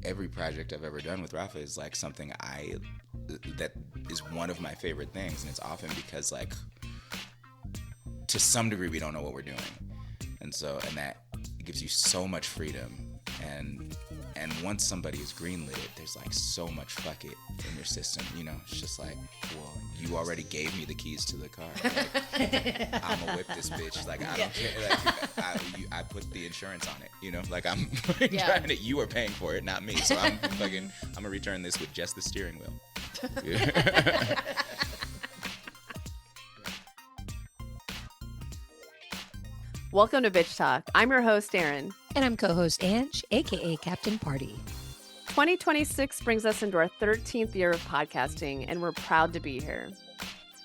every project I've ever done with Rafa is like something that is one of my favorite things, and it's often because like to some degree we don't know what we're doing, and that gives you so much freedom. And once somebody is greenlit, there's like so much fuck it in your system, you know. It's just like, well, you already gave me the keys to the car. Like, I'm gonna whip this bitch. Like I don't care. Like I put the insurance on it, you know. Like I'm trying to. You are paying for it, not me. So I'm gonna return this with just the steering wheel. Welcome to Bitch Talk. I'm your host, Erin. And I'm co-host Ange, a.k.a. Captain Party. 2026 brings us into our 13th year of podcasting, and we're proud to be here.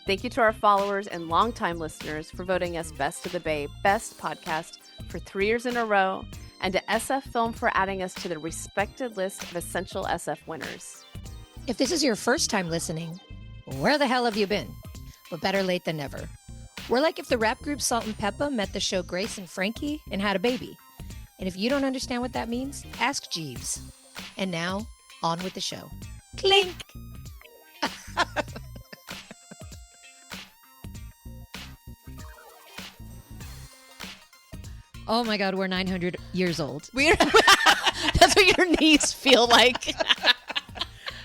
Thank you to our followers and longtime listeners for voting us Best of the Bay Best Podcast for 3 years in a row, and to SF Film for adding us to the respected list of Essential SF winners. If this is your first time listening, where the hell have you been? But better late than never. We're like if the rap group Salt and Peppa met the show Grace and Frankie and had a baby. And if you don't understand what that means, ask Jeeves. And now, on with the show. Clink! Oh my God, we're 900 years old. That's what your knees feel like.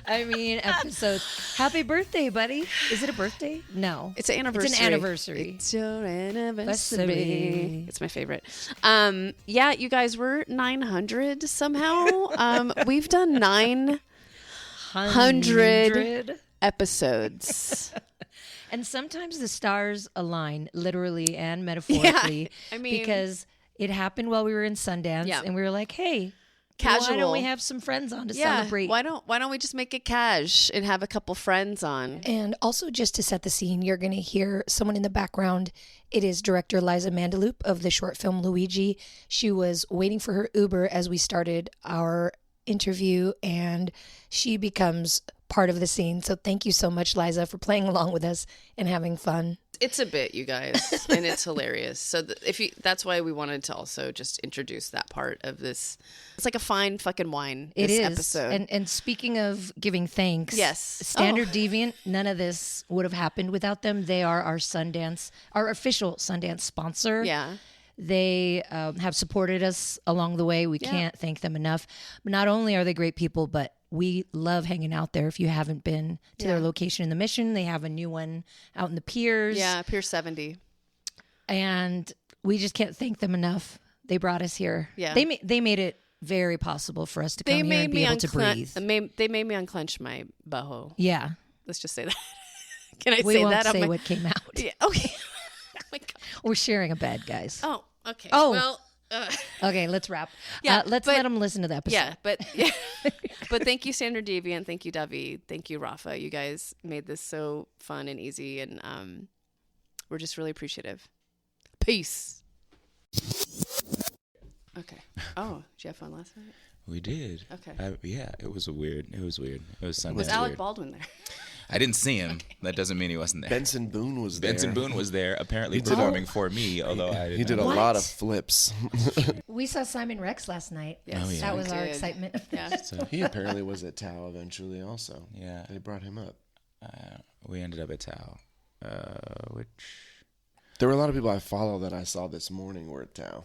I mean, episode. Happy birthday, buddy. Is it a birthday? No. It's an anniversary. It's an anniversary. It's your anniversary. It's my favorite. Yeah, you guys, we're 900 somehow. We've done 900 episodes. And sometimes the stars align, literally and metaphorically. Yeah, I mean, because it happened while we were in Sundance, and we were like, hey, casual. Why don't we have some friends on to celebrate? Why don't we just make it cash and have a couple friends on? And also, just to set the scene, you're going to hear someone in the background. It is director Liza Mandaloop of the short film Luigi. She was waiting for her Uber as we started our interview, and she becomes part of the scene. So thank you so much, Liza, for playing along with us and having fun. It's a bit, you guys, and it's hilarious. So that's why we wanted to also just introduce that part of this. It's like a fine fucking wine. This episode. And speaking of giving thanks, yes, Standard Deviant. None of this would have happened without them. They are our official Sundance sponsor. Yeah. They have supported us along the way. We can't thank them enough. But not only are they great people, but we love hanging out there. If you haven't been to their location in the Mission, they have a new one out in the Piers. Yeah, Pier 70. And we just can't thank them enough. They brought us here. Yeah. They made it very possible for us to come here and be able to breathe. They made me unclench my butthole. Yeah. Let's just say that. Can I say that? We won't say what came out. Yeah, okay. Oh my God. We're sharing a bed, guys. Oh, okay. Oh. Well... Okay, let's wrap. Yeah, let them listen to the episode. Yeah, but thank you, Standard Deviant. Thank you, Daveed. Thank you, Rafa. You guys made this so fun and easy, and we're just really appreciative. Peace. Okay. Oh, did you have fun last night? We did. Okay. It was weird. It was Sunday. Was Alec Baldwin there? I didn't see him. Okay. That doesn't mean he wasn't there. Benson Boone was there. Benson Boone was there, apparently performing for me, although I didn't. He did a lot of flips. We saw Simon Rex last night. Yes. Oh, yeah. That was our excitement. Yeah. So he apparently was at Tao eventually also. Yeah. They brought him up. We ended up at Tao, which... There were a lot of people I follow that I saw this morning were at Tao.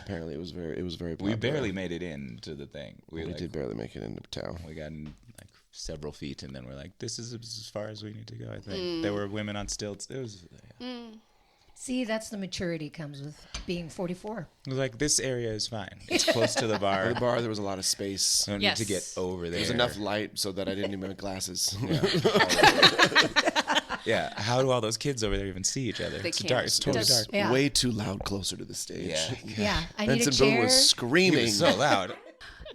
Apparently it was very popular. We barely made it into the thing. We did barely make it into Tao. We got in like several feet, and then we're like, this is as far as we need to go, I think. There were women on stilts. It was... See, that's the maturity comes with being 44. It was like, this area is fine. It's close to the bar. At the bar, there was a lot of space. I don't need to get over there. There was enough light so that I didn't even have glasses. Yeah. How do all those kids over there even see each other? It's dark. It's totally dark. Yeah. Way too loud closer to the stage. Yeah. I need a Benson chair. Boone was screaming. He was so loud.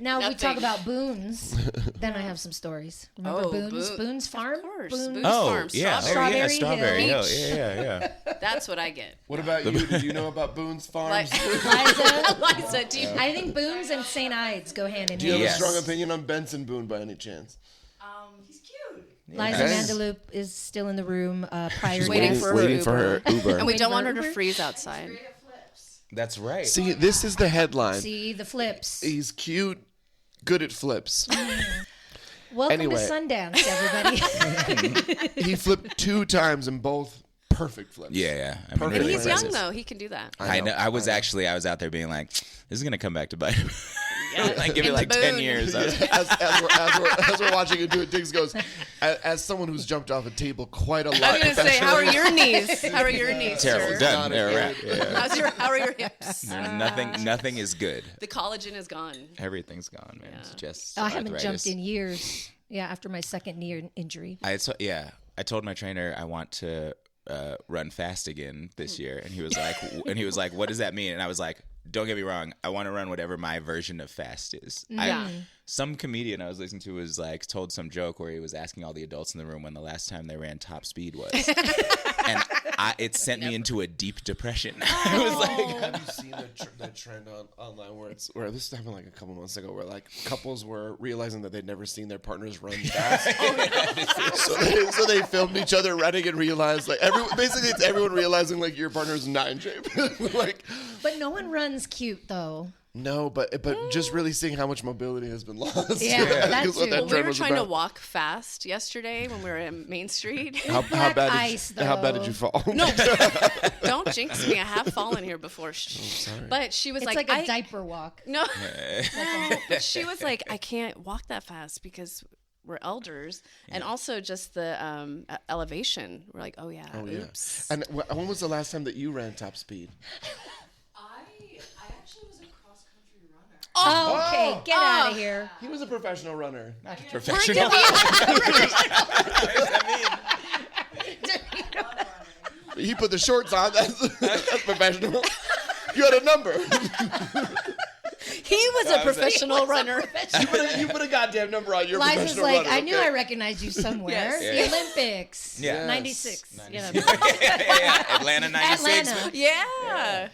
Now we talk about Boons. Then I have some stories. Remember Boons? Boone's Farm? Of course. Boons. Boone's Farm. Strawberry Strawberry Hill. Hill. Yeah. That's what I get. What about you? Do you know about Boone's Farms? Liza, do you? I think Boons and St. Ides go hand in hand. Do you have a strong opinion on Benson Boone by any chance? He's cute. Liza Mandaloop is still in the room prior to waiting us. for her Uber. And we don't want her to freeze outside. That's right. See, this is the headline. See the flips. He's cute. good at flips. Welcome Anyway. to Sundance, everybody. He flipped 2 times and both perfect flips. Yeah. I Perfect. mean, And really he's impressive. young though; he can do that. I know. I was out there being like, this is gonna come back to bite him. Like, give In it like the 10 boon. years. As we're watching him do it, Diggs goes, as someone who's jumped off a table quite a lot. I was gonna say, how are your knees? How are your knees, Terrible. sir? Done. Not There, a right. Yeah. How are your hips? Nothing is good. The collagen is gone. Everything's gone, man. It's just I haven't arthritis. jumped in years. Yeah, after my second knee injury. I told my trainer I want to run fast again this year, and he was like, what does that mean? And I was like, don't get me wrong, I want to run whatever my version of fast is. Yeah. Some comedian I was listening to was like told some joke where he was asking all the adults in the room when the last time they ran top speed was, and it sent me into a deep depression. I was like, Have you seen that trend online where this happened like a couple months ago, where like couples were realizing that they'd never seen their partners run fast, so they filmed each other running and realized like basically it's everyone realizing like your partner's not in shape. Like, But no one runs cute, though. no, but just really seeing how much mobility has been lost. Yeah, that is what too. that Well, we trend were was trying to about. walk fast yesterday when we were in Main Street. How Black bad? ice, How bad did though. you fall? No, don't jinx me. I have fallen here before. But she was It's like, like a diaper walk. No, but she was like, I can't walk that fast because we're elders, and also just the elevation. We're like, oh yeah, oops. And when was the last time that you ran top speed? I actually was a cross country runner. Oh, okay, get out of here. He was a professional runner. professional. He put the shorts on. That's professional. You had a number. He was a professional runner. You put a goddamn number on your Liza's professional like, runner. I knew okay? I recognized you somewhere. Yes. The Olympics. Yeah. 96. Yes. Yeah. Atlanta 96. Atlanta. Yeah.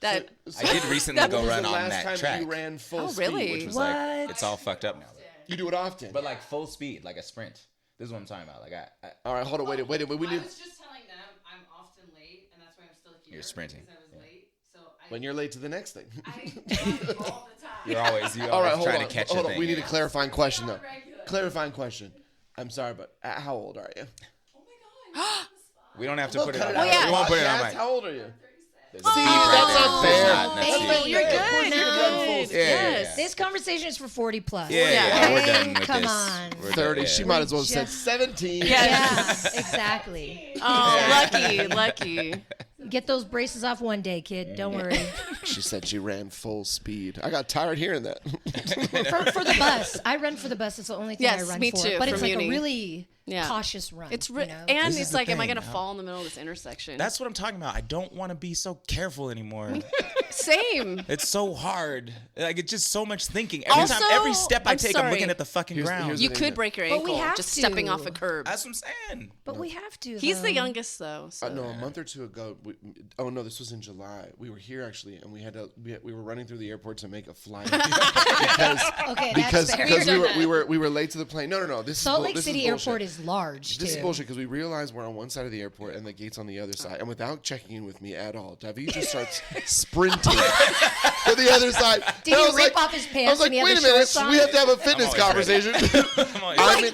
That I did recently When go was run the on last that time track. you ran full Oh, speed? really? Which was What? like, it's all fucked up now. You do it often. But like full speed, like a sprint. This is what I'm talking about. Like All right, hold on, wait. We I need. was just telling them I'm often late, and that's why I'm still here. You're sprinting. Because I was late. So When you're late to the next thing. I run all the time. you're always All right, hold trying on. to catch Hold the on. thing. We need a clarifying question though. Regular. Clarifying question. I'm sorry, but how old are you? Oh my god. We don't have to put it cut on. it out. yeah. We won't put it on. Yes, Like, how old are you? there's a beep See, right that's there. not There's fair. not- that's Hey, it. you're good. You can run full speed. Yes. This conversation is for 40 plus. Yeah, Yeah. we're done with Come this. on. We're done, 30. yeah. She might as well have said just- 17. Yeah, exactly. Oh, lucky. Get those braces off one day, kid. Don't worry. She said she ran full speed. I got tired hearing that. For the bus. I run for the bus. It's the only thing Yes, I run me for. too, But it's from like uni. a really Yeah. cautious run. It's you know? and This is it's the like, am I thing, gonna fall in the middle of this intersection? That's what I'm talking about. I don't want to be so careful anymore. Same. It's so hard. Like it's just so much thinking. Also, Every step I I'm take, I'm sorry. looking at the fucking ground. here's You the could thing. break your But we ankle have just stepping to. off a curb. That's what I'm saying. But we have to. He's the though. youngest though. So. No, a month or two ago. This was in July. We were here actually, and we were running through the airport to make a flight Okay, because that's fair. we were late to the plane. No. This Salt is Lake this City is bullshit. Airport is large, This is too. bullshit because we realized we're on one side of the airport and the gate's on the other side. And without checking in with me at all, Daveed just starts sprinting to the other side. Did And I he was rip like- off his I pants was like, when he had wait the a minute, shorts on? we have to have a fitness always conversation. I'm always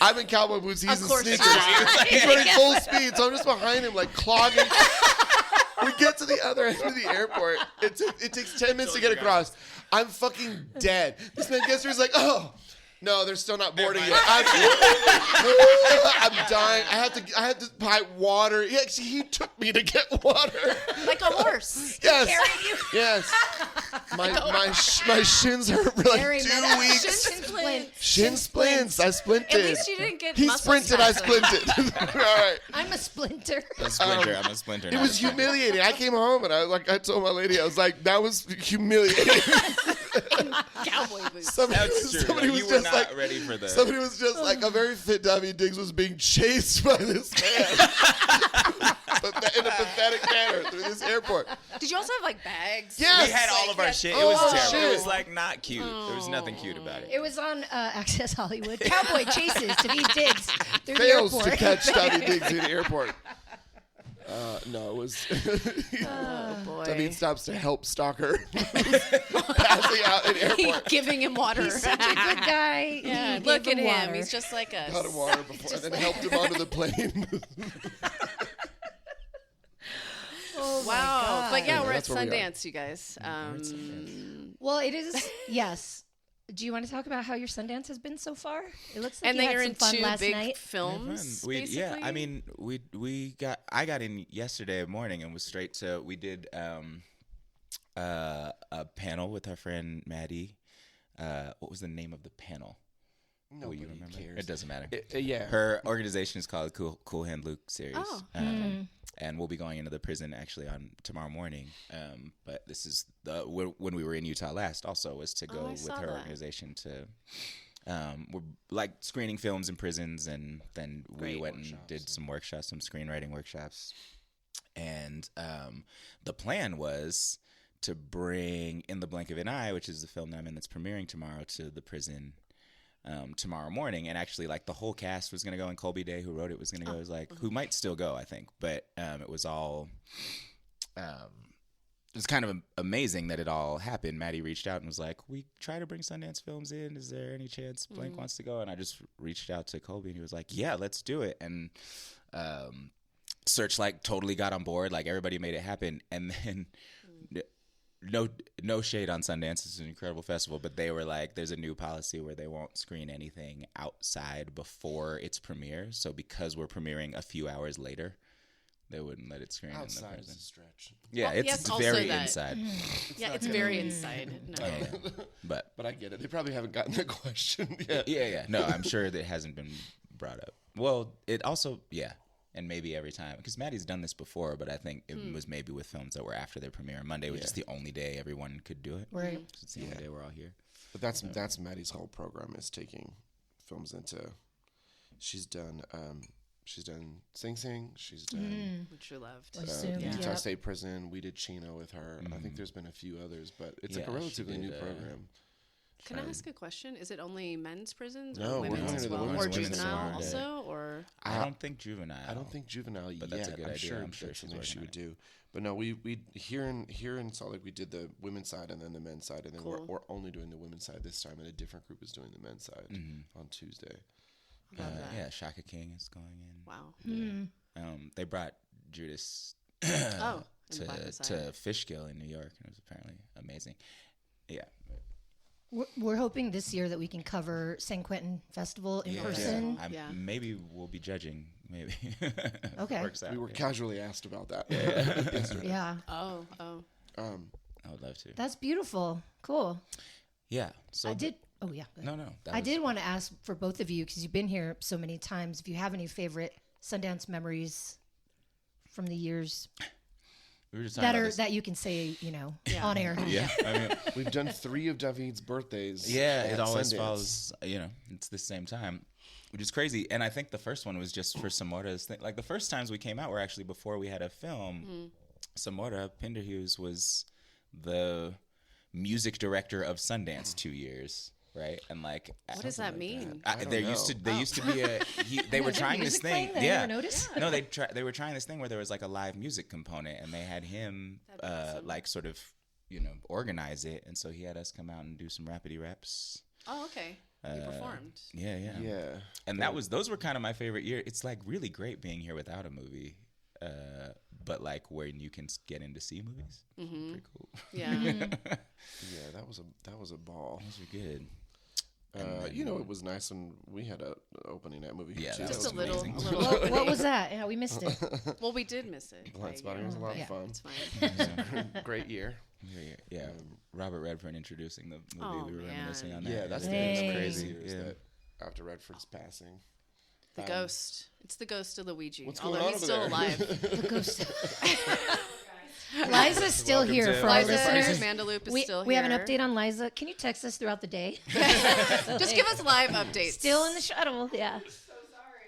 I'm in cowboy boots, he's in Of course. sneakers. He's running full speed, so I'm just behind him, like clogging. We get to the other end of the airport. It takes 10 minutes to get across. I'm fucking dead. This man gets here, he's like, oh. No, they're still not boarding yet. I'm dying. I have to buy water. He took me to get water. Like a horse. Yes. Yes. My shins hurt for like Very 2 meta- weeks. Shin splint. Shin splints. I splinted. At least you didn't get He muscle sprinted. I spasms. splinted. All right. I'm a splinter. a splinter. I'm a splinter. It not was a splinter. humiliating. I came home and I told my lady, I was like, that was humiliating. Cowboy boots. That's true. Somebody Like, was you were just not like, ready for the. somebody was just like, a very fit Daveed Diggs was being chased by this man. But in a pathetic manner through this airport. Did you also have like bags? Yes. We had all of our shit. It Oh, was terrible. shit. It was like not cute. There was nothing cute about it. It was on Access Hollywood. Cowboy chases to be digs through Fails the to airport. catch Daveed Diggs in the airport. No, it was. Oh boy. Daveed stops to help Stalker passing out in airport. Giving him water. He's such a good guy. Yeah, He look gave at him. water. He's just like us. Got him water before, and then helped him onto the plane. Oh my Wow. God. But yeah, we're at that's where we are. Sundance, you guys. Well, it is. Yes. Do you want to talk about how your Sundance has been so far? It looks like and you then had you're some in fun two last big night. films, We, basically. yeah, I mean, I got in yesterday morning and was straight to. We did a panel with our friend Maddie. What was the name of the panel? Will you remember? cares. It doesn't matter. Yeah. Her organization is called Cool Hand Luke series. Oh. And we'll be going into the prison actually on tomorrow morning. But this is when we were in Utah last also was to go I with saw her that. organization to we're like screening films in prisons, and then we went and did some workshops, some screenwriting workshops. And the plan was to bring In the Blink of an Eye, which is the film that I'm in that's premiering tomorrow, to the prison tomorrow morning. And actually, like, the whole cast was going to go, and Colby Day, who wrote it, was going to go. It was like, who might still go, I think. But it was all it was kind of amazing that it all happened. Maddie reached out and was like, we try to bring Sundance Films in. Is there any chance Blink wants to go? And I just reached out to Colby, and he was like, yeah, let's do it. And Searchlight totally got on board. Like, everybody made it happen. And then no shade on Sundance. It's an incredible festival, but they were like, there's a new policy where they won't screen anything outside before its premiere. So because we're premiering a few hours later, they wouldn't let it screen in the Outside prison. is a stretch. Yeah, Well, it's yes, also very that- inside. Yeah, it's very inside. No. But But I get it. They probably haven't gotten the question yet. yeah. No, I'm sure that it hasn't been brought up. Well, it also, yeah. And maybe every time, because Maddie's done this before, but I think it was maybe with films that were after their premiere. Monday was just the only day everyone could do it. Right. 'Cause it's the only day we're all here. But that's Maddie's whole program is taking films into. She's done Sing Sing. She's done Which we loved. Assumed, Utah yep. State Prison. We did Chino with her. I think there's been a few others, but it's like a Yeah, she relatively new did, program. Can I ask a question? Is it only men's prisons No, or we're women's going as to the well? women's Or prisons juvenile tomorrow. also? Or I don't think juvenile. I don't think juvenile But yet. that's a good I'm idea. sure I'm sure that's she's something she working would on do. But no, we here in Salt Lake we did the women's side and then the men's side, and then Cool. we're only doing the women's side this time, and a different group is doing the men's side on Tuesday. Love that. Yeah, Shaka King is going in. Wow. They brought Judas Oh, in the Black to Messiah. Fishkill in New York, and it was apparently amazing. Yeah. We're hoping this year that we can cover San Quentin Festival in person. Yeah. Maybe we'll be judging. Maybe. Okay. Works out. We were casually asked about that. Yeah. Oh. I would love to. That's beautiful. Cool. Yeah. So I did. Oh, yeah. go ahead. No. That I was- did want to ask for both of you, because you've been here so many times, if you have any favorite Sundance memories from the years We were just talking about this. that you can say, on air. Yeah. I mean, We've done 3 of Daveed's birthdays. yeah. at It always Sundance. falls. It's the same time, which is crazy. And I think the first one was just for Samora's thing. Like, the first times we came out were actually before we had a film. Samora Pinderhughes was the music director of Sundance 2 years. Right. And like, What does that mean? They used to be they were trying this music thing. playing that I Yeah. never noticed? No, they were trying this thing where there was like a live music component, and they had him like sort of, organize it. And so he had us come out and do some rapidy raps. Oh, okay. You performed. Yeah. Yeah. And those were kind of my favorite year. It's like really great being here without a movie. But like when you can get in to see movies. Pretty cool. Yeah. Yeah, that was a ball. Those were good. It was nice when we had a opening night movie. Yeah, too. that Just was a little. amazing. What was that? Yeah, we missed it. Well, we did miss it. Blind Like, Spotting was a lot of fun. It's fine. Great year. Yeah. Robert Redford introducing the movie. Oh, We were man. reminiscing on that. Yeah, that's the Dang. thing that's crazy. crazy is Yeah. that after Redford's passing, The ghost. It's the ghost of Luigi. What's Although going on he's over still there? alive. The ghost. Liza's still Welcome here to for our Liza listeners. Mandaloop is We, still here. we have an update on Liza. Can you text us throughout the day? Just give us live updates. Still in the shuttle. Yeah.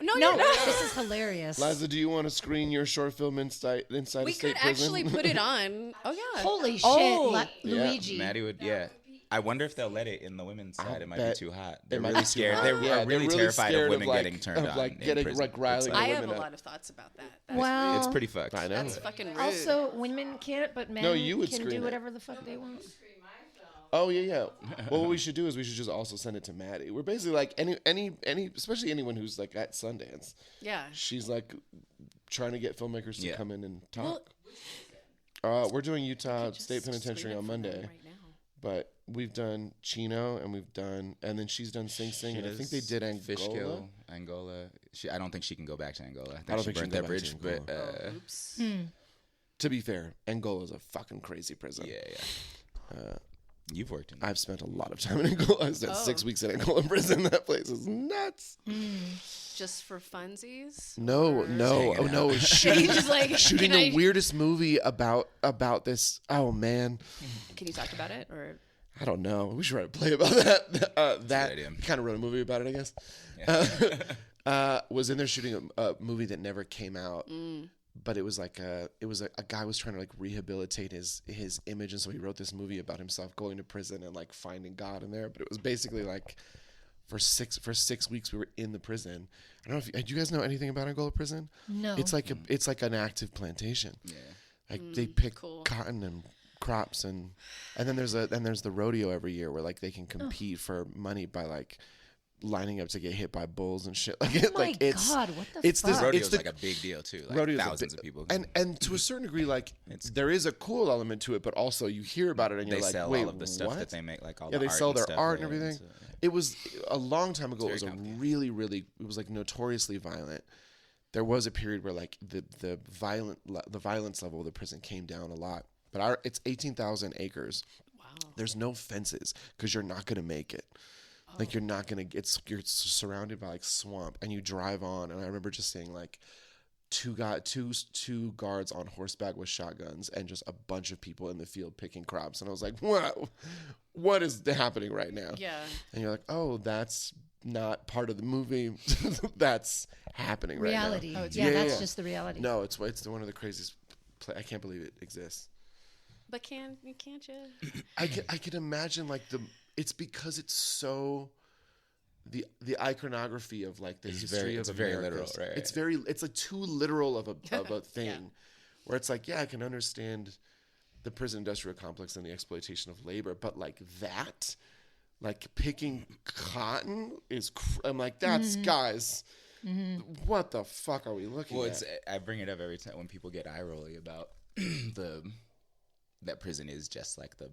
No, No, you're not. this is hilarious. Liza, do you want to screen your short film inside We a state could prison? actually put it on. Oh, yeah. Holy shit, Oh. Luigi. Maddie would, yeah. I wonder if they'll let it in the women's side. It might be bet too hot. it They're might really be too scared. hot. They're Yeah, really they're terrified scared of women like, getting turned on. like in getting prison. like riling It's I have a women up. lot of thoughts about that. That's Well, It's pretty fucked. I know. That's fucking rude. also, women can't, but men No, you would can screen do it. whatever the fuck they want. Oh yeah. Well, what we should do is we should just also send it to Maddie. We're basically like any, especially anyone who's like at Sundance. yeah. She's like trying to get filmmakers to Yeah. come in and talk. We're doing Utah State Penitentiary on Monday, Right now. but we've done Chino and then she's done Sing Sing, and I think they did Angola. Fishkill, Angola. I don't think she can go back to Angola. I don't think she think she burned can that go back bridge. to But Angola. Oops. To be fair, Angola is a fucking crazy prison. yeah. You've worked in. I've spent a lot of time in Angola. I spent 6 weeks in Angola prison. That place is nuts. Just for funsies? No, shooting, Just like, shooting can the I- weirdest movie about this. Oh man, Can you talk about it? Or I don't know. We should write a play about that. That idea. kind of wrote a movie about it, I guess. Was in there shooting a movie that never came out. But it was like a guy was trying to like rehabilitate his image, and so he wrote this movie about himself going to prison and like finding God in there. But it was basically like for 6 weeks we were in the prison. I don't know if do you guys know anything about Angola prison? No. It's like an active plantation. Yeah. Like they pick cool. cotton and crops and then there's the rodeo every year where like they can compete for money by like lining up to get hit by bulls and shit. Like Oh my God, what the it's fuck? this Rodeo's it's the like a big deal too. Like rodeo's a thousands big- of people. and to a certain degree, like there is a cool element to it, but also you hear about it and you're they like, sell wait, all of the stuff what? that they make, like all Yeah, the they art sell and their stuff, art yeah, and everything. so, yeah. It was a long time ago. It was very a complicated. it was like notoriously violent. There was a period where like the violence level of the prison came down a lot. But it's 18,000 acres. wow. There's no fences because you're not gonna make it. Like you're not gonna get. You're surrounded by like swamp, and you drive on. And I remember just seeing like two guards on horseback with shotguns, and just a bunch of people in the field picking crops. And I was like, "Wow, what is happening right now?" Yeah. And you're like, "Oh, that's not part of the movie. That's happening right Reality. now." Yeah, that's just the reality. No, it's one of the craziest. I can't believe it exists. But can't you? I can imagine like it's because it's so the iconography of like the history it's of very America. literal, right? It's like too literal of a thing, where it's like, yeah, I can understand the prison industrial complex and the exploitation of labor, but like that, like picking cotton I'm like, that's guys. What the fuck are we looking at? I bring it up every time when people get eye rolly about that prison is just like the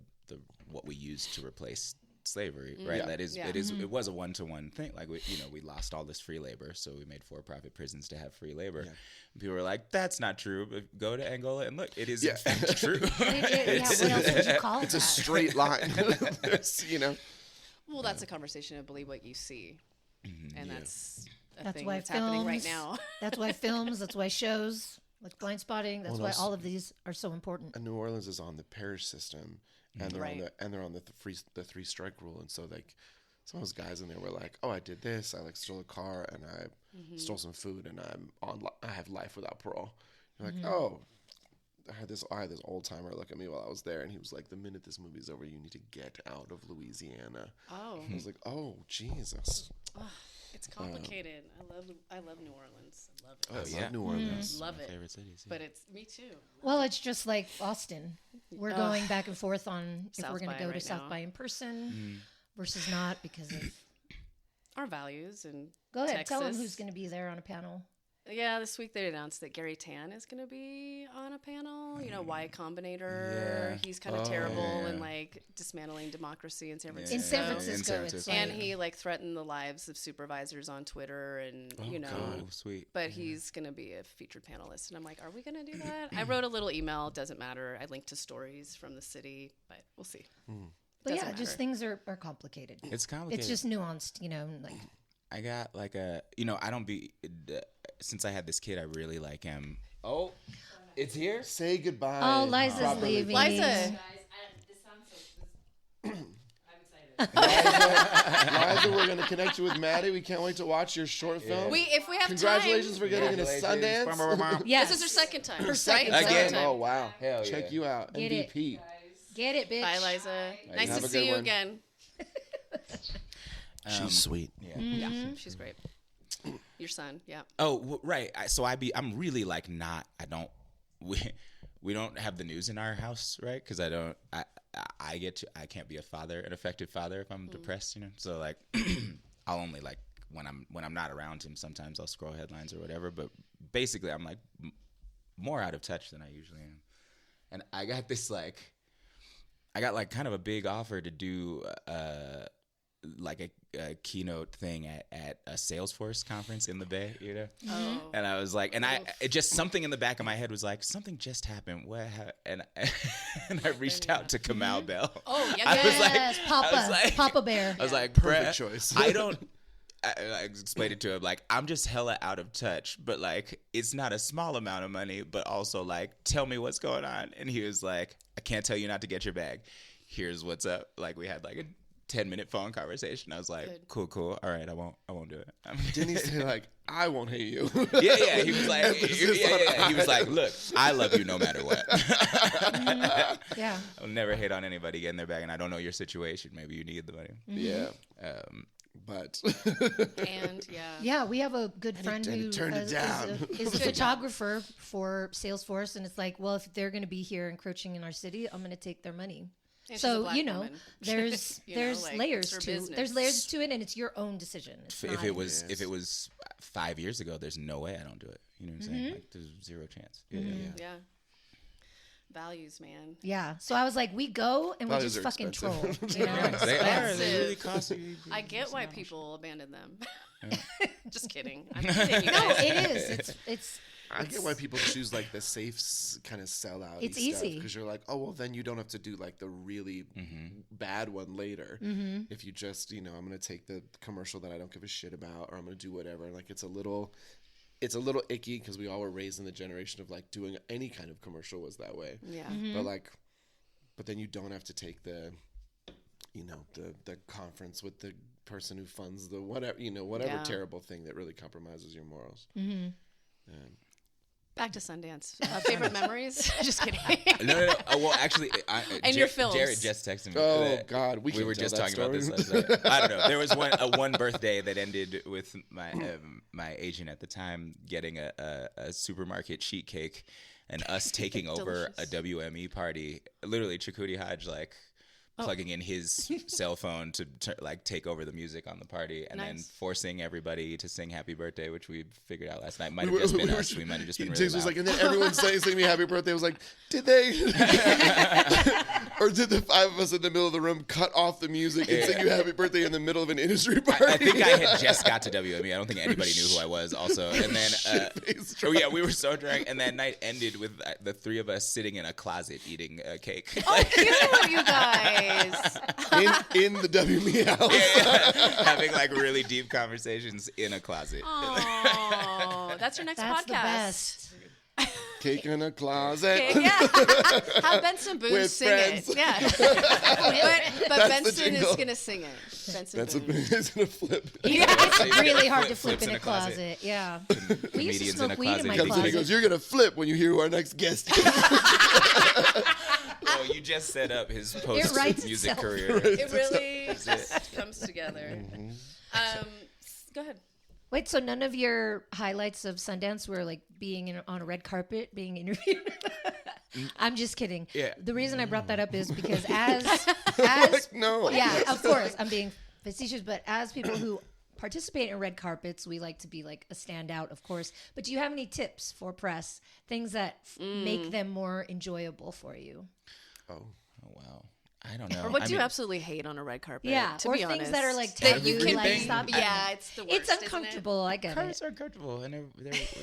what we use to replace slavery, right? Yeah. That is Yeah. it was a one-to-one thing. Like we lost all this free labor, so we made for-profit prisons to have free labor. Yeah. And people were like, "That's not true." But go to Angola and look, it is Yeah. in fact true. Yeah, what else would you call It's that? a straight line. There's, Well, that's a conversation of believe what you see. And that's a That's thing why that's happening right films- now. That's why films, that's why shows, like Blind Spotting, that's Well, why also- all of these are so important. and New Orleans is on the parish system, and they're Right. on the three strike rule, and so like some of those guys in there were like, "Oh, I did this. I like stole a car, and I stole some food, and I have life without parole." You're like, "Oh." I had this old timer look at me while I was there, and he was like, "The minute this movie's over, you need to get out of Louisiana." Oh, I was like, "Oh, Jesus." it's complicated. I love New Orleans. I love it. I love yeah. New Orleans. Love it. Favorite cities. But it's me too. Well, it's just like Austin. We're going back and forth on if South we're going by to go right to South now. by in person versus not because of. Our values and Go ahead, Texas. tell them who's going to be there on a panel. Yeah, this week they announced that Gary Tan is going to be on a panel. You know, Y Combinator. Yeah. He's kind of terrible yeah. and like dismantling democracy in San Francisco. In San In Francisco, San it's Francisco. like, And he like threatened the lives of supervisors on Twitter and you know. Oh, sweet. But he's going to be a featured panelist. And I'm like, are we going to do that? I wrote a little email. It doesn't matter. I linked to stories from the city, but we'll see. but yeah, doesn't just matter. things are complicated. It's complicated. It's just nuanced, like I got like I don't be since I had this kid, I really like him. Oh, it's here. Say goodbye. oh, Liza's properly. leaving. Liza. Guys, this sounds I'm excited. Liza, we're gonna connect you with Maddie. We can't wait to watch your short film. If we have Congratulations time. for getting into Sundance. Yes. This is her second time. Her second right? time. Again. Second Oh wow! Hell Check yeah. you out, Get it. MVP. Get it, bitch. Bye, Liza. Nice Have to a see good you one. again. She's sweet. Yeah. Yeah, she's great. Your son, yeah. Oh, right. I'm really like not. I don't. We don't have the news in our house, right? Because I can't be an effective father if I'm depressed, you know. So like, I'll only like when I'm not around him. Sometimes I'll scroll headlines or whatever. But basically, I'm like more out of touch than I usually am. And I got kind of a big offer to do like a keynote thing at a Salesforce conference in the Bay, you know? Oh. And I was like, it just something in the back of my head was like, something just happened. And I reached out to Kamau Bell. Oh, yeah. Yes, Papa. Papa Bear. I was like, Perfect "Bruh, choice." I explained it to him like, I'm just hella out of touch, but like it's not a small amount of money, but also like tell me what's going on. And he was like, I can't tell you not to get your bag. Here's what's up. Like we had like a 10-minute phone conversation. I was like, Good. cool. All right, I won't do it. Didn't he say like, I won't hate you? Yeah. He was like, He was like, look, I love you no matter what. Yeah. I'll never hate on anybody getting their bag, and I don't know your situation. Maybe you need the money. Yeah. But And yeah. Yeah, we have a good friend and he who turned it down. is a photographer for Salesforce, and it's like, well, if they're going to be here encroaching in our city, I'm going to take their money. And she's a So black you know, woman. there's You know, there's like, layers it's her to business. there's layers to it, and it's your own decision. It's If not- it was 5 years ago, there's no way I don't do it. You know what I'm saying? Like there's zero chance. Yeah. Yeah. Values, man. yeah. So I was like, we go and we Values just are fucking expensive. troll. You know? They are. Expensive. They really cost you. I get why people abandon them. Just kidding. I'm kidding, you No, guys. it is. It's I get why people choose like the safe kind of sellout. It's easy. Because you're like, oh, well, then you don't have to do like the really bad one later. If you just, I'm going to take the commercial that I don't give a shit about, or I'm going to do whatever. Like it's a little icky because we all were raised in the generation of like doing any kind of commercial was that way. Yeah. But then you don't have to take the conference with the person who funds the whatever Yeah. terrible thing that really compromises your morals. Back to Sundance. Favorite memories? Just kidding. No. Well, actually, And your films. Jared just texted me. Oh that God, we were can just tell talking that about this story. last night. I don't know. There was one birthday that ended with my agent at the time getting a supermarket sheet cake, and us taking over a WME party. Literally, Chakudi Hodge plugging in his cell phone to take over the music on the party, and then Nice. forcing everybody to sing "Happy Birthday," which we figured out last night. Might have just been us. We might have just been really James was loud. like, and then everyone singing me happy birthday. I was like, did they? Or did the five of us in the middle of the room cut off the music and sing you happy birthday in the middle of an industry party? I think I had just got to WME. I don't think anybody knew who I was also. And then, we were so drunk. And that night ended with the three of us sitting in a closet eating cake. Oh, cute, you guys. in the WME house. Yeah. Having really deep conversations in a closet. Oh, that's your next that's podcast. the best. Cake in a closet. Okay, yeah. Have Benson Boone With sing friends. it. Yeah. but That's the Benson is jingle. going to sing it. Benson That's Boone. it's gonna flip. Yeah, it's really hard to Flips flip in a closet. Yeah. We used to Comedians in smoke a weed in closet. my Comes Comes in, he closet. goes, you're gonna flip when you hear who our next guest is. Oh, you just set up his writes post-music itself. career. It really just comes together. Go ahead. Wait, so none of your highlights of Sundance were being on a red carpet, being interviewed? I'm just kidding. Yeah. The reason I brought that up is because as No. yeah, of course, I'm being facetious, but as people who participate in red carpets, we like to be a standout, of course. But do you have any tips for press, things that make them more enjoyable for you? Oh. Oh, wow. I don't know. Or what I do you mean, absolutely hate on a red carpet? Yeah, to or be things honest. that are That taboo, you can stop. Yeah, it's the worst. It's uncomfortable. I get Carpets it. are uncomfortable, and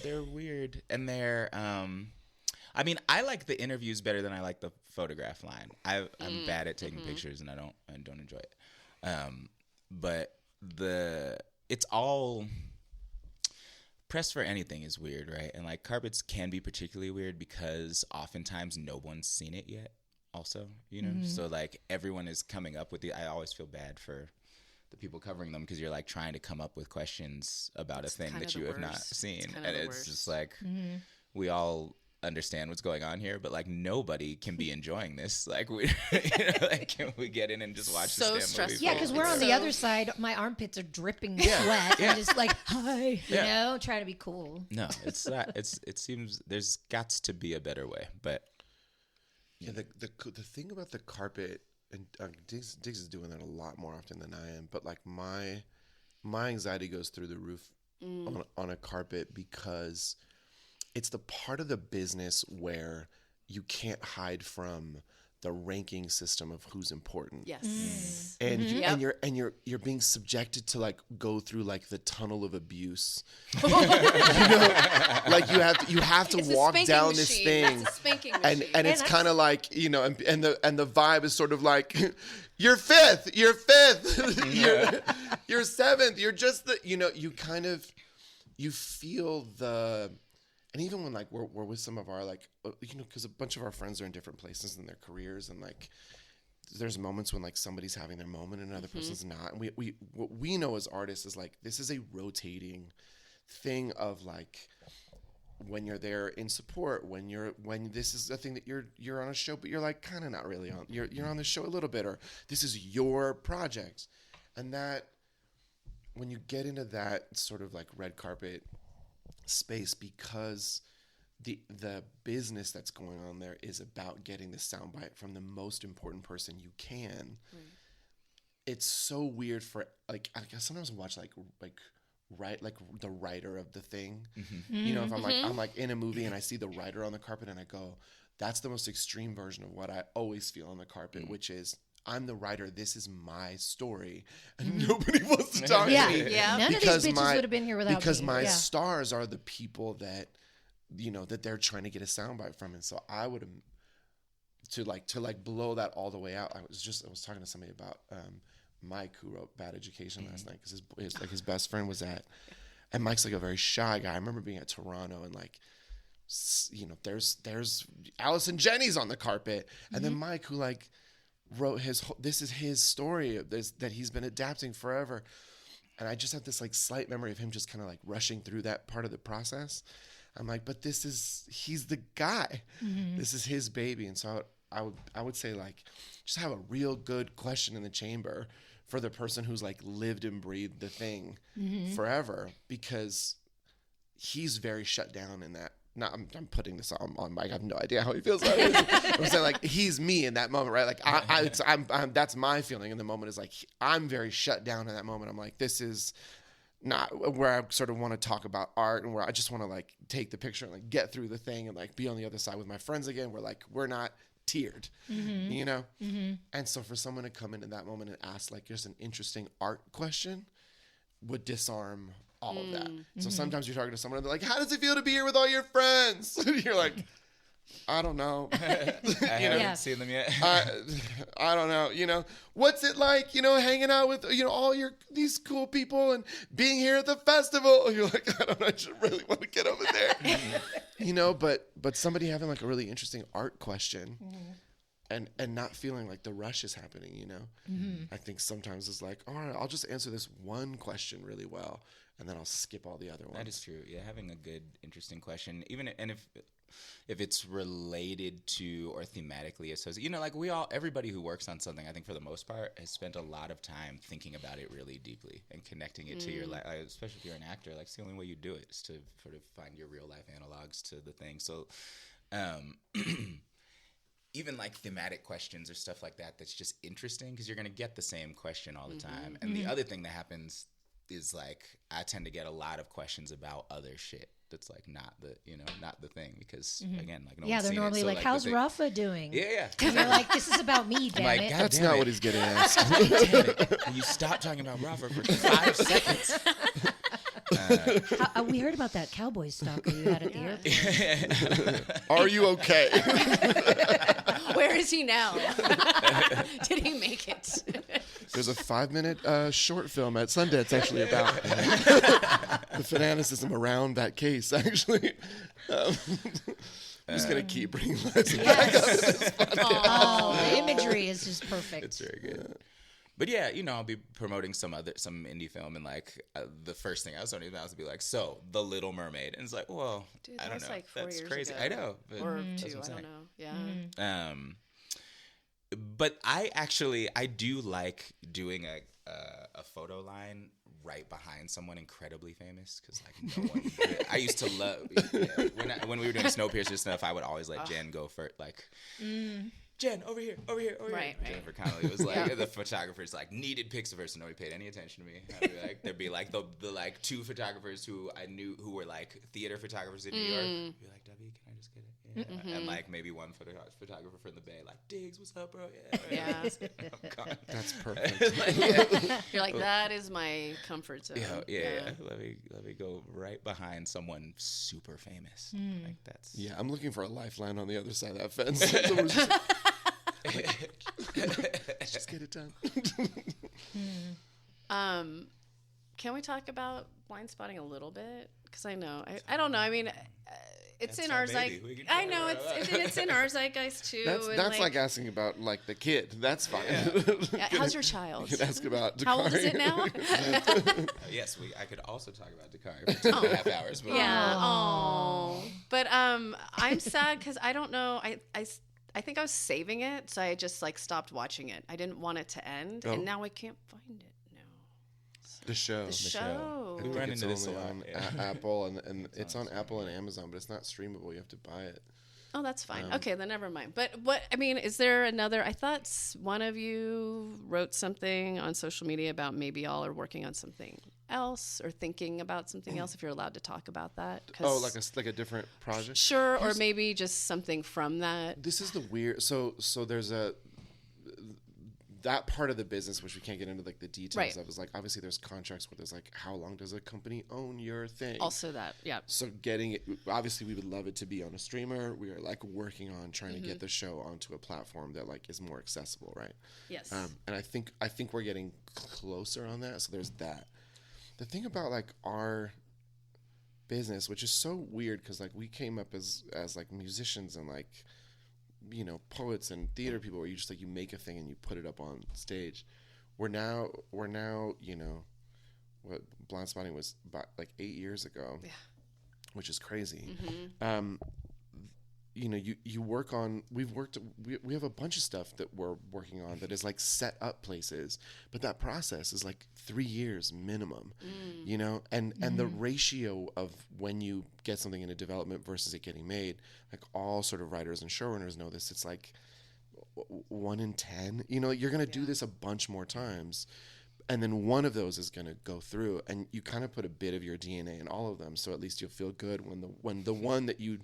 they're weird, and they're I mean, I like the interviews better than I like the photograph line. I'm bad at taking pictures, and I don't enjoy it. But it's all press for anything is weird, right? And carpets can be particularly weird because oftentimes no one's seen it yet. Also, so everyone is coming up with I always feel bad for the people covering them because you're trying to come up with questions about a thing that you have not seen, and it's just we all understand what's going on here, but like nobody can be enjoying this. Like we, like can we get in and just watch So this damn stressful. movie? Yeah, because we're on the other side. My armpits are dripping sweat. And just like, hi, you know, trying to be cool. No, it's not. It seems there's got to be a better way, but Yeah, the thing about the carpet, and Diggs is doing that a lot more often than I am, but like my anxiety goes through the roof on a carpet because it's the part of the business where you can't hide from the ranking system of who's important. Yes. And you're being subjected to like go through like the tunnel of abuse. You know, like you have to It's a walk spanking down machine. this thing. That's a spanking And machine. it's kind of like, you know, and the vibe is sort of like you're fifth, you're seventh, you're just the, you know, you feel the. And even when like we're with some of our like, you know, because a bunch of our friends are in different places in their careers, and like there's moments when like somebody's having their moment and another person's not. And what we know as artists is like this is a rotating thing of like when you're there in support, when this is a thing that you're on a show, but you're like kind of not really on. You're on the show a little bit, or this is your project, and that when you get into that sort of like red carpet space, because the business that's going on there is about getting the soundbite from the most important person you can. It's so weird for like I sometimes watch like the writer of the thing. You know, if I'm like in a movie and I see the writer on the carpet and I go, that's the most extreme version of what I always feel on the carpet, which is I'm the writer. This is my story, and nobody wants to talk to me. Yeah. None of these bitches would have been here without because me. my stars are the people that, you know, that they're trying to get a soundbite from, and so I would to blow that all the way out. I was talking to somebody about Mike, who wrote Bad Education last night, because his best friend was at, and Mike's like a very shy guy. I remember being at Toronto and like, you know, there's Allison Jennings on the carpet, and then Mike, who like wrote this is his story of this that he's been adapting forever, and I just have this like slight memory of him just kind of like rushing through that part of the process. I'm like, but he's the guy. This is his baby, and so I would say like just have a real good question in the chamber for the person who's like lived and breathed the thing forever, because he's very shut down in that. Not, I'm putting this on Mike. I have no idea how he feels about it. I'm saying like he's me in that moment, right? Like I'm that's my feeling in the moment, is like I'm very shut down in that moment. I'm like, this is not where I sort of want to talk about art, and where I just want to like take the picture and like get through the thing and like be on the other side with my friends again. We're not tiered, you know? And so for someone to come into that moment and ask like just an interesting art question would disarm all of that. So sometimes you're talking to someone and they're like, how does it feel to be here with all your friends? You're like, I don't know. I haven't seen them yet. I don't know. You know, what's it like, you know, hanging out with, you know, all these cool people and being here at the festival? You're like, I don't know, I just really want to get over there. You know, but somebody having like a really interesting art question and not feeling like the rush is happening, you know? I think sometimes it's like, all right, I'll just answer this one question really well, and then I'll skip all the other ones. That is true. Yeah, having a good, interesting question, even and if it's related to or thematically associated, you know, like everybody who works on something, I think for the most part, has spent a lot of time thinking about it really deeply and connecting it to your life. Especially if you're an actor, like it's the only way you do it is to sort of find your real life analogs to the thing. So, even like thematic questions or stuff like that, that's just interesting because you're gonna get the same question all the time. And the other thing that happens is like I tend to get a lot of questions about other shit that's like not the thing, because again, like no one's they're seen normally it. So, like, how's the thing, Rafa doing? Yeah. And you're like, this is about me, damn like, it. God That's damn not it. what he's getting asked. Damn it. Can you stop talking about Rafa for 5 seconds? We heard about that cowboy stalker you had at the airport. Are you okay? Where is he now? Did he make it? There's a 5-minute short film at Sundance actually about the fanaticism around that case, actually. I'm just going to keep bringing Liza back up to this podcast. Oh, the imagery is just perfect. It's very good. But yeah, I'll be promoting some indie film, and like the first thing I was talking about was to be like, so The Little Mermaid, and it's like, well, Dude, I that don't was know, like 4 that's years crazy. ago. I know, but Or that's 2, what I'm I don't saying. know. Yeah. But I do like doing a photo line right behind someone incredibly famous, because like no one. I used to love when we were doing Snowpiercer stuff. I would always let Jen go for like. Jen, over here. Right. Jennifer Connelly was like, the photographers like needed pics of her, so nobody paid any attention to me. There'd be like the like 2 photographers who I knew who were like theater photographers in New York. I'd be like, Daveed, can I just get it? Yeah. And like maybe one photographer from the Bay, like, Diggs, what's up, bro? Yeah. I'm gone. That's perfect. You're like, that is my comfort zone. Yeah. Let me go right behind someone super famous. Like that's. Yeah, I'm looking for a lifeline on the other side of that fence. Someone's just, just get it done. Can we talk about blind spotting a little bit? Because I know, I don't know. I mean, it's That's in our our baby. zeitgeist. We can I talk know about it's in our zeitgeist too. That's and like asking about like the kid. That's fine. yeah, how's your child? You can ask about Dakari. How old is it now? Yes, I could also talk about Dakari for 2.5 hours. But Yeah. Oh. But I'm sad because I don't know. I think I was saving it, so I just like stopped watching it. I didn't want it to end, and now I can't find it now. The show. The show. I We think run it's into this a only lot, on yeah. Apple and it's on Apple and Amazon, but it's not streamable. You have to buy it. Oh, that's fine. Okay, then never mind. But is there another? I thought one of you wrote something on social media about maybe y'all are working on something else or thinking about something else. If you're allowed to talk about that. 'Cause Oh, like a different project. sure, or maybe just something from that. This is the weird. So there's that part of the business which we can't get into like the details Right. of is like obviously there's contracts where there's like how long does a company own your thing. Also that, yeah. So getting it, obviously we would love it to be on a streamer. We are like working on trying to get the show onto a platform that like is more accessible, right? Yes. And I think we're getting closer on that. So there's that. The thing about like our business, which is so weird because like we came up as like musicians and like poets and theater people, where you just like you make a thing and you put it up on stage. We're now what Blind Spotting was about like 8 years ago, which is crazy. You work on. We have a bunch of stuff that we're working on that is like set up places, but that process is like 3 years minimum. And the ratio of when you get something into development versus it getting made, like all sort of writers and showrunners know this. It's like 1 in 10. You're gonna do this a bunch more times, and then one of those is gonna go through, and you kind of put a bit of your DNA in all of them, so at least you'll feel good when the one that you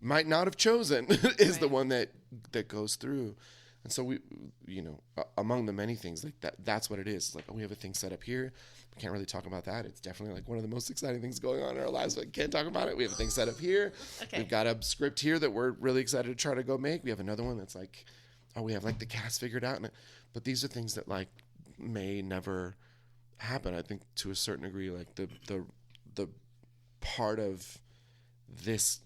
might not have chosen is the one that goes through. And so we, among the many things like that's what it is. It's like, oh, we have a thing set up here. We can't really talk about that. It's definitely like one of the most exciting things going on in our lives, but can't talk about it. We have a thing set up here. Okay. We've got a script here that we're really excited to try to go make. We have another one that's like, oh, we have like the cast figured out. But these are things that like may never happen. I think to a certain degree, like the part of this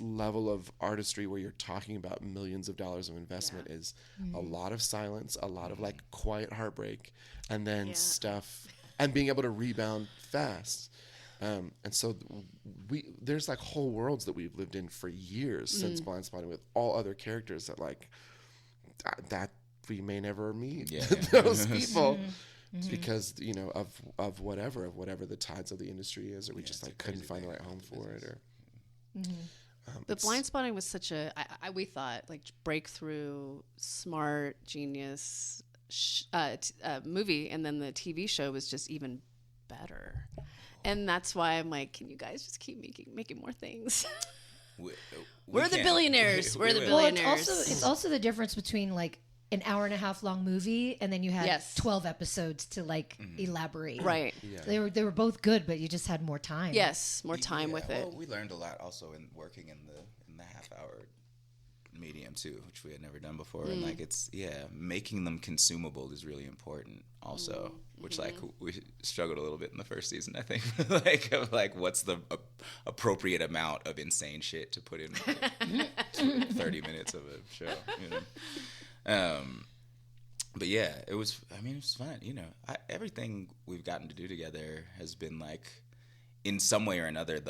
level of artistry where you're talking about millions of dollars of investment is a lot of silence, a lot of like quiet heartbreak, and then stuff, and being able to rebound fast. And so there's like whole worlds that we've lived in for years since Blind Spotting with all other characters that like that we may never meet those people. Because of whatever the tides of the industry is, or we just like couldn't find the right home for it, or But Blind Spotting was such we thought like breakthrough, smart, genius movie, and then the TV show was just even better. And that's why I'm like, can you guys just keep making more things? We're the billionaires. We're the billionaires. Well, it's also the difference between like an hour and a half long movie and then you had 12 episodes to like elaborate. Right. Yeah. They were both good, but you just had more time. Yes, more time with it. Well, we learned a lot also in working in the half-hour medium too, which we had never done before. And like making them consumable is really important also, which like we struggled a little bit in the first season, I think. like what's the appropriate amount of insane shit to put in 30 minutes of a show, but yeah, it was. I mean, it was fun. You know, everything we've gotten to do together has been like, in some way or another,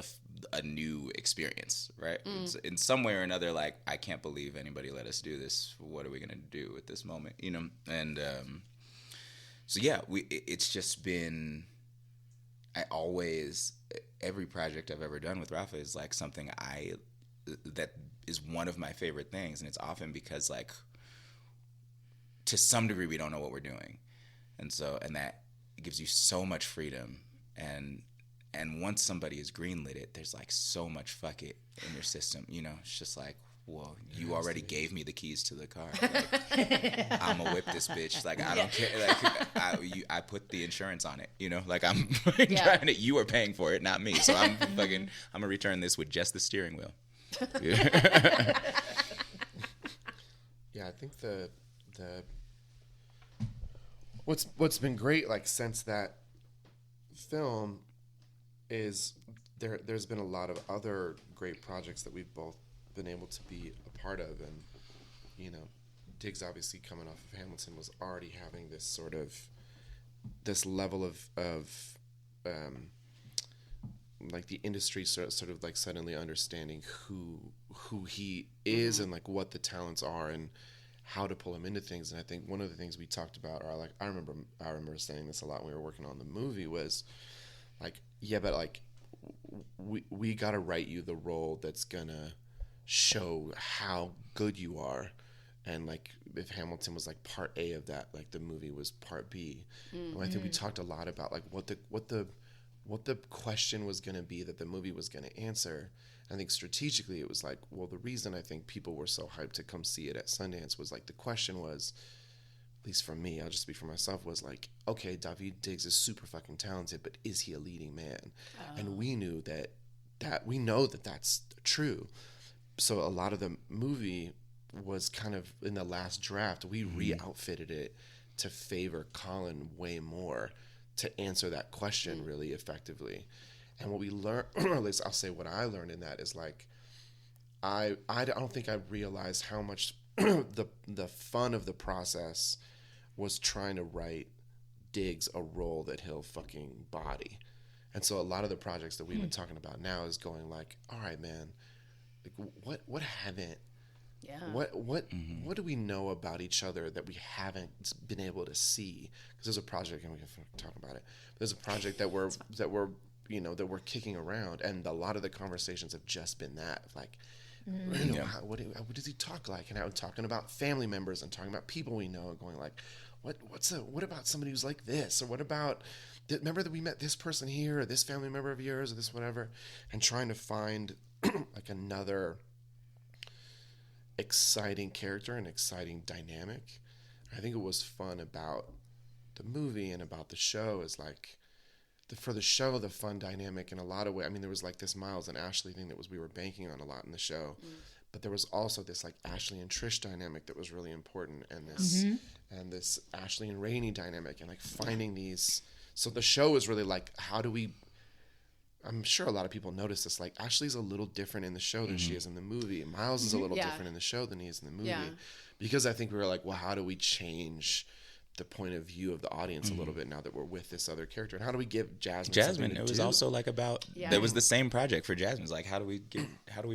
a new experience, right? It's, in some way or another, like, I can't believe anybody let us do this. What are we gonna do at this moment? You know, and so yeah, it's just been. Every project I've ever done with Rafa is like something that is one of my favorite things, and it's often because, like, to some degree we don't know what we're doing, and that gives you so much freedom, and once somebody has greenlit it, there's like so much fuck it in your system, you know. It's just like, well, you already gave me the keys to the car. Like, I'm gonna whip this bitch. Like, I don't care. Like, I put the insurance on it. You know, like, I'm trying to. You are paying for it, not me. So I'm gonna return this with just the steering wheel. Yeah, I think the what's been great, like, since that film is there's been a lot of other great projects that we've both been able to be a part of, and, you know, Diggs, obviously coming off of Hamilton, was already having this sort of this level of like the industry sort of like suddenly understanding who he is and like what the talents are and how to pull him into things. And I think one of the things we talked about, or like I remember saying this a lot when we were working on the movie, was like, yeah, but like we got to write you the role that's gonna show how good you are. And like, if Hamilton was like part A of that, like the movie was part B. And I think we talked a lot about like what the question was going to be that the movie was going to answer. I think strategically it was like, well, the reason I think people were so hyped to come see it at Sundance was like, the question was, at least for me, I'll just speak for myself, was like, okay, Daveed Diggs is super fucking talented, but is he a leading man? And we knew that we know that that's true. So a lot of the movie was kind of, in the last draft, we re-outfitted it to favor Colin way more, to answer that question really effectively. And what we learned, or at least I'll say what I learned in that, is like, I don't think I realized how much the fun of the process was trying to write Diggs a role that he'll fucking body. And so a lot of the projects that we've been talking about now is going like, all right, man, like what haven't, what do we know about each other that we haven't been able to see? Because there's a project, and we can talk about it, but there's a project that we're kicking around, and a lot of the conversations have just been that, like, you know, what does he talk like? And I'm talking about family members and talking about people we know, and going like, what about somebody who's like this, or what about, remember that we met this person here, or this family member of yours, or this whatever, and trying to find like another exciting character and exciting dynamic. I think it was fun about the movie and about the show is like, for the show, the fun dynamic in a lot of ways. I mean, there was like this Miles and Ashley thing that we were banking on a lot in the show, but there was also this like Ashley and Trish dynamic that was really important, and this Ashley and Rainey dynamic, and like finding these. So the show was really like, how do we? I'm sure a lot of people notice this. Like, Ashley's a little different in the show than she is in the movie. Miles is a little different in the show than he is in the movie, because I think we were like, well, how do we change the point of view of the audience a little bit now that we're with this other character, and how do we give Jasmine it was also like about that was the same project for Jasmine's, like, how do we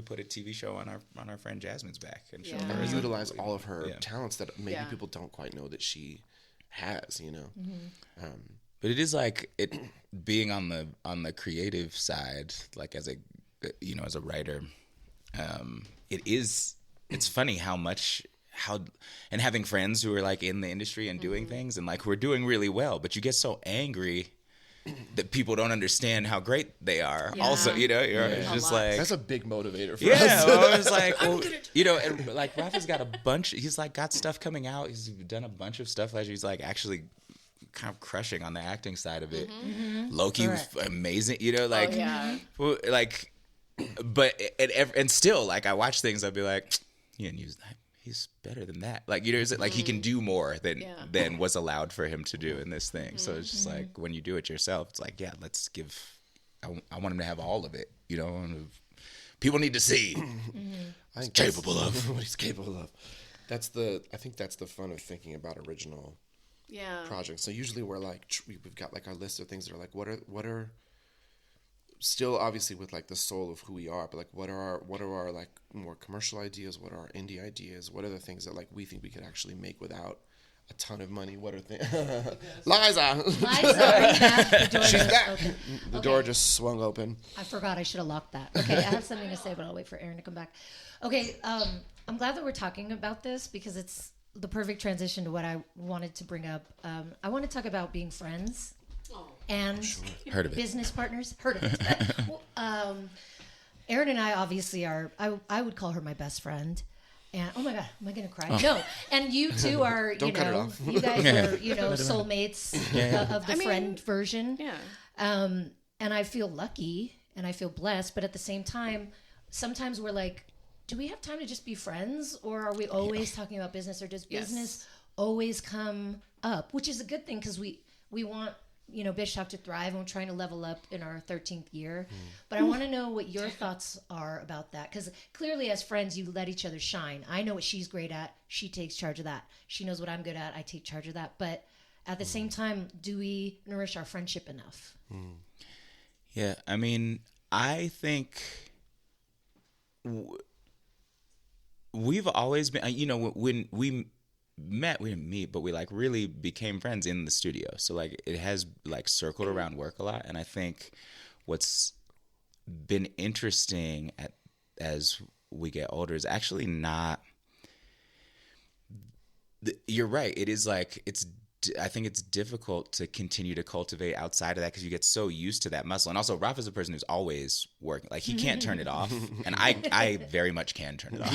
put a TV show on our friend Jasmine's back and show her and utilize all of her talents that maybe people don't quite know that she has, you know. But it is like it being on the creative side, like as a writer, it's funny and having friends who are like in the industry and doing things and like who are doing really well, but you get so angry that people don't understand how great they are. Yeah. Also, you know, it's just like, that's a big motivator for us. Yeah, well, it's like, well, you know, and like Rafa's got a bunch. He's like got stuff coming out. He's done a bunch of stuff. Like, he's like actually kind of crushing on the acting side of it. Loki was amazing. You know, like, like, but and still, like, I watch things, I'd be like, he didn't use that. He's better than that. Like, you know, is it like he can do more than was allowed for him to do in this thing. So it's just like, when you do it yourself, it's like, yeah, let's give. I want him to have all of it. You know, people need to see what he's capable of. What he's capable of. I think that's the fun of thinking about original Yeah. projects. So usually we're like, we've got like our list of things that are like, what are still obviously with like the soul of who we are, but like what are our like more commercial ideas? What are our indie ideas? What are the things that like we think we could actually make without a ton of money? What are things? Liza! She's back. Okay. The door just swung open. I forgot I should have locked that. Okay, I have something to say, but I'll wait for Aaron to come back. Okay, I'm glad that we're talking about this because it's the perfect transition to what I wanted to bring up. I want to talk about being friends and Heard of it. business partners. Heard of it. Well, Aaron and I obviously are, I would call her my best friend. And oh my God, am I going to cry? No. And you two are, Don't cut it off. you guys are, soulmates of the friend version. Yeah. And I feel lucky and I feel blessed, but at the same time, sometimes we're like, do we have time to just be friends, or are we always talking about business, or does business always come up? Which is a good thing because we want, Bitch Talk to thrive, and we're trying to level up in our 13th year. But I want to know what your thoughts are about that, because clearly as friends, you let each other shine. I know what she's great at. She takes charge of that. She knows what I'm good at. I take charge of that. But at the same time, do we nourish our friendship enough? Yeah, I mean, I think we've always been, when we met, we didn't meet, but we like really became friends in the studio. So like it has like circled around work a lot. And I think what's been interesting as we get older is actually not, you're right. It is like, I think it's difficult to continue to cultivate outside of that because you get so used to that muscle. And also, Rafa's a person who's always working. Like, he can't turn it off. And I very much can turn it off.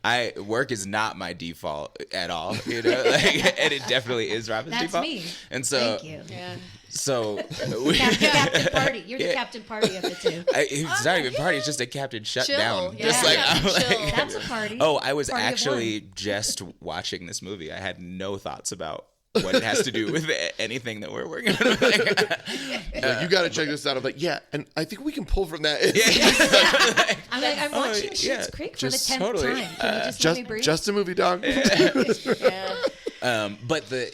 I work is not my default at all, and it definitely is Rafa's default. That's me. And so, Thank you. Yeah. So Captain Party. You're the Captain Party of it too. It's not even party. It's just a captain shut Chill. down. Yeah. Just like, Yeah. I'm Chill. like, That's a party. oh, I was Party of actually one. just watching this movie. I had no thoughts about what it has to do with anything that we're working on. Like, you got to check this out. I'm like, yeah, and I think we can pull from that. I'm watching Schitt's Creek for the 10th totally. time. Can you just let me breathe? Just a movie, dog. Yeah. But the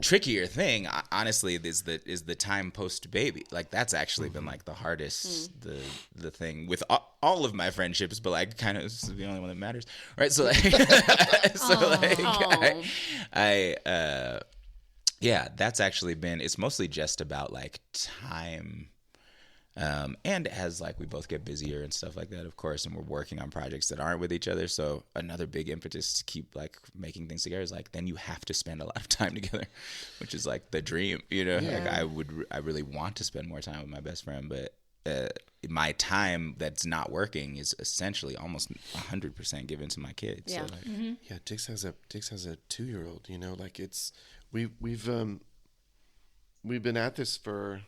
trickier thing, honestly, is the time post baby. Like, that's actually been like the hardest, the thing with all of my friendships, but like kind of this is the only one that matters, right? So like, that's actually been. It's mostly just about like time. And as like we both get busier and stuff like that, of course, and we're working on projects that aren't with each other. So another big impetus to keep like making things together is like, then you have to spend a lot of time together, which is like the dream, Like I really want to spend more time with my best friend, but my time that's not working is essentially almost 100% given to my kids. Yeah. So like, Yeah, Diggs has a 2-year-old. Like we've been at this for.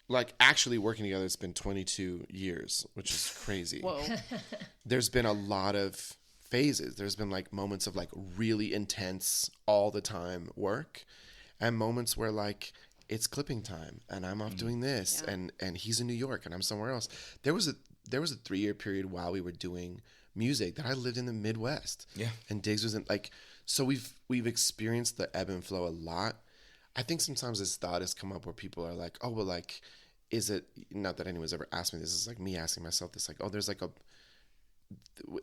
Like, actually working together, it's been 22 years, which is crazy. Whoa. There's been a lot of phases. There's been, like, moments of, like, really intense, all the time work, and moments where, like, it's clipping time, and I'm off doing this, and he's in New York, and I'm somewhere else. There was a 3-year period while we were doing music that I lived in the Midwest. Yeah. And Diggs was in, like, so we've experienced the ebb and flow a lot. I think sometimes this thought has come up where people are like, oh, well, like, is it, not that anyone's ever asked me this, is like me asking myself this, like, oh, there's like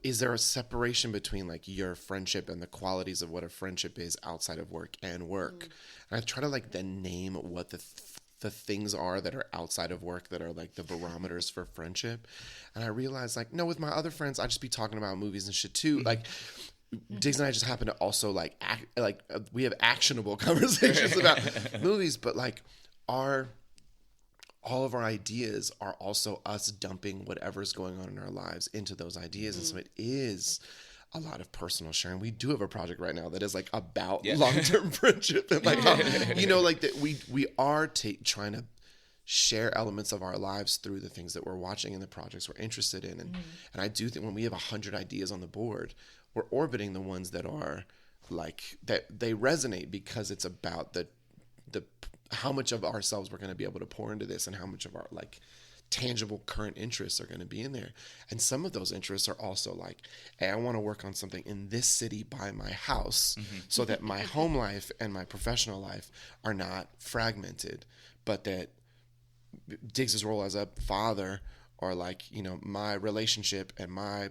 is there a separation between like your friendship and the qualities of what a friendship is outside of work and work? And I try to like then name what the things are that are outside of work that are like the barometers for friendship. And I realized like, no, with my other friends, I just be talking about movies and shit too. Like, Diggs and I just happen to also like we have actionable conversations about movies, but like all of our ideas are also us dumping whatever's going on in our lives into those ideas. And so it is a lot of personal sharing. We do have a project right now that is like about long-term friendship and like, like that we are trying to share elements of our lives through the things that we're watching and the projects we're interested in. And I do think when we have 100 ideas on the board, we're orbiting the ones that are like that they resonate because it's about the how much of ourselves we're going to be able to pour into this and how much of our like tangible current interests are going to be in there. And some of those interests are also like, hey, I want to work on something in this city by my house so that my home life and my professional life are not fragmented, but that Diggs's role as a father, or like, you know, my relationship and my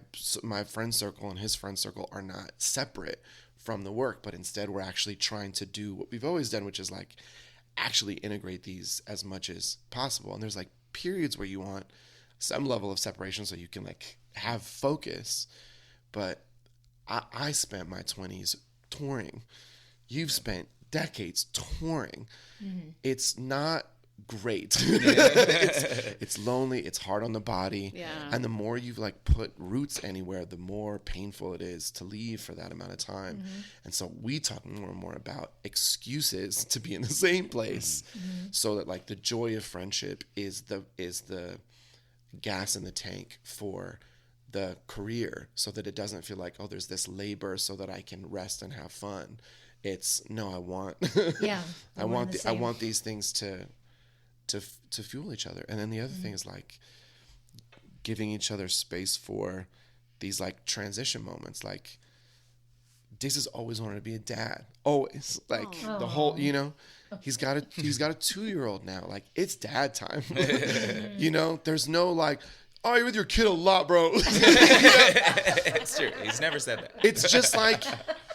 friend circle and his friend circle are not separate from the work, but instead we're actually trying to do what we've always done, which is like actually integrate these as much as possible. And there's like periods where you want some level of separation so you can like have focus. But I spent my 20s touring. You've spent decades touring. It's not great. It's lonely, it's hard on the body, and the more you've like put roots anywhere, the more painful it is to leave for that amount of time. And so we talk more and more about excuses to be in the same place, so that like the joy of friendship is the gas in the tank for the career, so that it doesn't feel like, oh, there's this labor so that I can rest and have fun. It's no, I want I want these things to fuel each other. And then the other thing is like giving each other space for these like transition moments. Like Diggs has always wanted to be a dad, always, like the whole, you know, he's got a 2-year-old now. Like it's dad time. You know, there's no like, oh, you're with your kid a lot, bro. It's true. He's never said that. It's just like,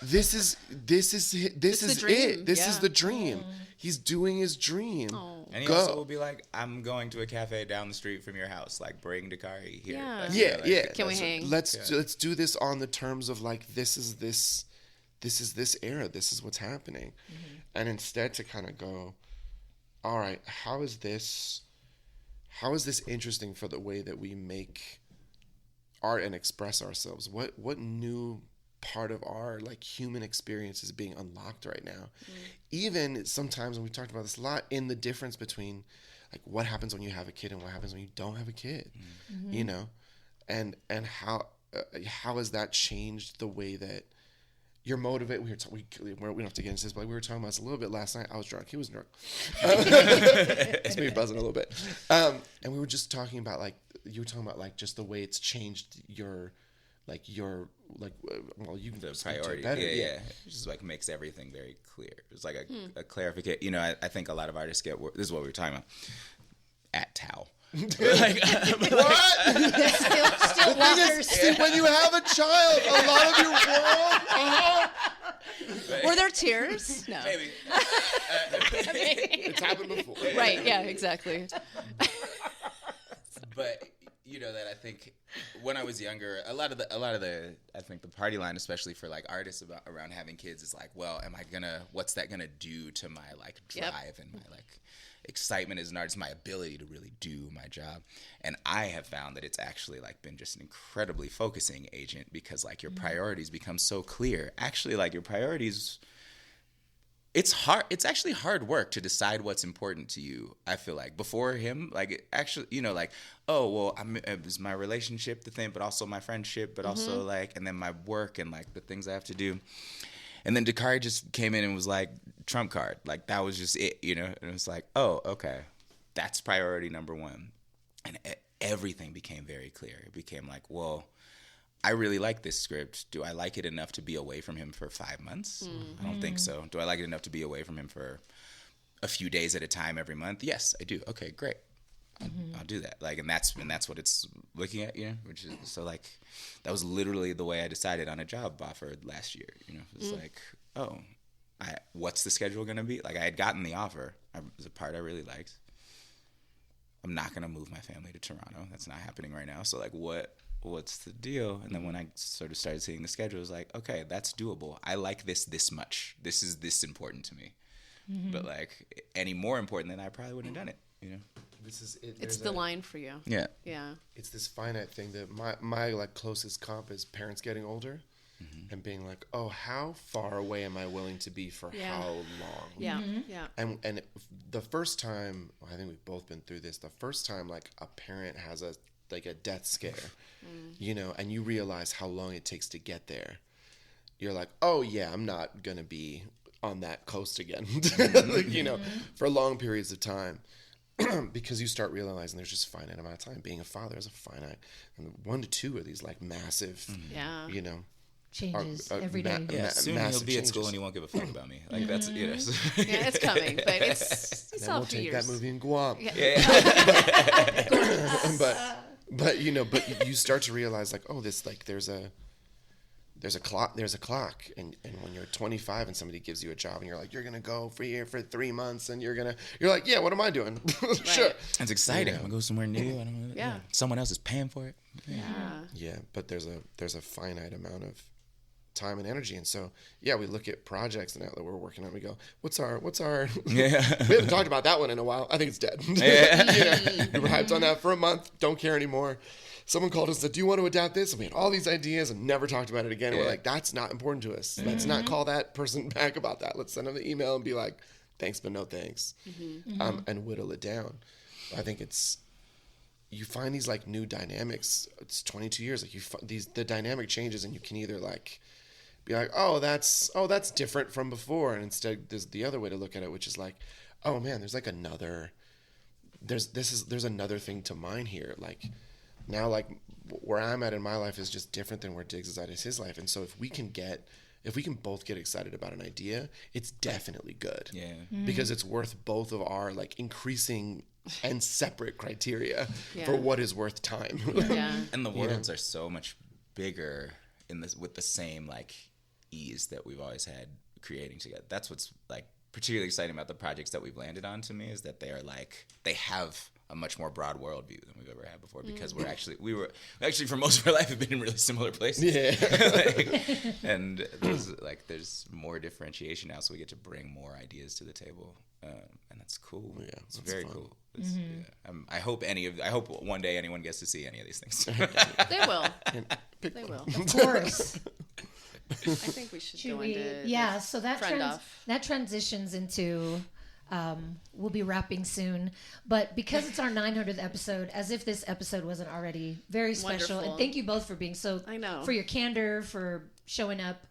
this is it. This is the dream. He's doing his dream. And he also will be like, I'm going to a cafe down the street from your house. Like, bring Dakari here. Yeah. Like, Yeah. Can we hang? Let's do this on the terms of like, this is this era. This is what's happening. And instead to kind of go, all right, how is this interesting for the way that we make art and express ourselves? What new part of our like human experience is being unlocked right now? Even sometimes, and we talked about this a lot, in the difference between like what happens when you have a kid and what happens when you don't have a kid, you know, and how has that changed the way that you're motivated? We don't have to get into this, but we were talking about this a little bit last night. I was drunk. He was drunk. It's maybe buzzing a little bit. And we were just talking about like, you were talking about like just the way it's changed your well, you can priority. Better. Yeah. It just like makes everything very clear. It's like a clarification. You know, I think a lot of artists get, this is what we were talking about, at Tao. Like, what? Still walkers. See, when you have a child, a lot of your world. Were there tears? No. Maybe. It's happened before. Right. Yeah. Exactly. But you know that I think when I was younger, a lot of the I think the party line, especially for like artists around having kids, is like, well, what's that gonna do to my like drive and my like excitement as an artist, my ability to really do my job? And I have found that it's actually like been just an incredibly focusing agent, because like your priorities become so clear. Actually, like your priorities, it's hard. It's actually hard work to decide what's important to you. I feel like before him, like it actually, you know, like, oh, well, it was my relationship the thing, but also my friendship, but also like, and then my work and like the things I have to do. And then Dakari just came in and was like, trump card. Like that was just it, you know? And it was like, oh, okay. That's priority number one. And everything became very clear. It became like, well, I really like this script. Do I like it enough to be away from him for 5 months? I don't think so. Do I like it enough to be away from him for a few days at a time every month? Yes, I do. Okay, great. I'll do that. Like, and that's what it's looking at, you know, which is, so like, that was literally the way I decided on a job offer last year, you know. It was like, oh, what's the schedule going to be? Like, I had gotten the offer. It was a part I really liked. I'm not going to move my family to Toronto. That's not happening right now. So like, what's the deal? And then when I sort of started seeing the schedule, it was like, okay, that's doable. I like this much. This is this important to me. But like, any more important than I probably wouldn't have done it, you know? This is it. It's the line for you. Yeah. Yeah. It's this finite thing that my like closest comp is parents getting older and being like, oh, how far away am I willing to be for how long? Yeah. Yeah. And the first time, I think we've both been through this, the first time like a parent has a death scare, you know, and you realize how long it takes to get there. You're like, oh yeah, I'm not going to be on that coast again, like, you know, for long periods of time. because you start realizing there's just a finite amount of time. Being a father is a finite, and 1 to 2 are these like massive, you know, changes every day. Soon he'll be at school and he won't give a fuck about me. Like that's Yeah, it's coming, but it's then all we'll a few take years. that movie in Guam. Yeah. But you know, but you start to realize like, oh, this like there's a clock, and when you're 25 and somebody gives you a job and you're like, you're gonna go for here for 3 months and you're like, yeah, what am I doing? Sure, it's exciting. I'm gonna go somewhere new. I don't know. Yeah. Someone else is paying for it. yeah, but there's a finite amount of time and energy, and so we look at projects now that we're working on. We go, what's our we haven't talked about that one in a while. I think it's dead. We were hyped on that for a month, don't care anymore. Someone called us and said, do you want to adapt this? And we had all these ideas and never talked about it again. We're like, that's not important to us. Let's not call that person back about that. Let's send them the email and be like, thanks but no thanks. And whittle it down. I think you find these like new dynamics. It's 22 years, like the dynamic changes, and you can either like be like, oh that's different from before, and instead there's the other way to look at it, which is like, oh man, there's like there's another thing to mine here. Like now, like where I'm at in my life is just different than where Diggs is at in his life, and so if we can both get excited about an idea, it's definitely good. Yeah, because it's worth both of our like increasing and separate criteria for what is worth time. And the worlds are so much bigger in this with the same like ease that we've always had creating together. That's what's like particularly exciting about the projects that we've landed on to me, is that they have a much more broad worldview than we've ever had before, because we were actually for most of our life have been in really similar places. And there's more differentiation now, so we get to bring more ideas to the table, and that's cool. It's very fun. Cool. I hope one day anyone gets to see any of these things. They will. They will. Of course. I think we should go into so that transitions into we'll be wrapping soon, but because it's our 900th episode, as if this episode wasn't already very special. Wonderful. And thank you both for being for your candor, for showing up,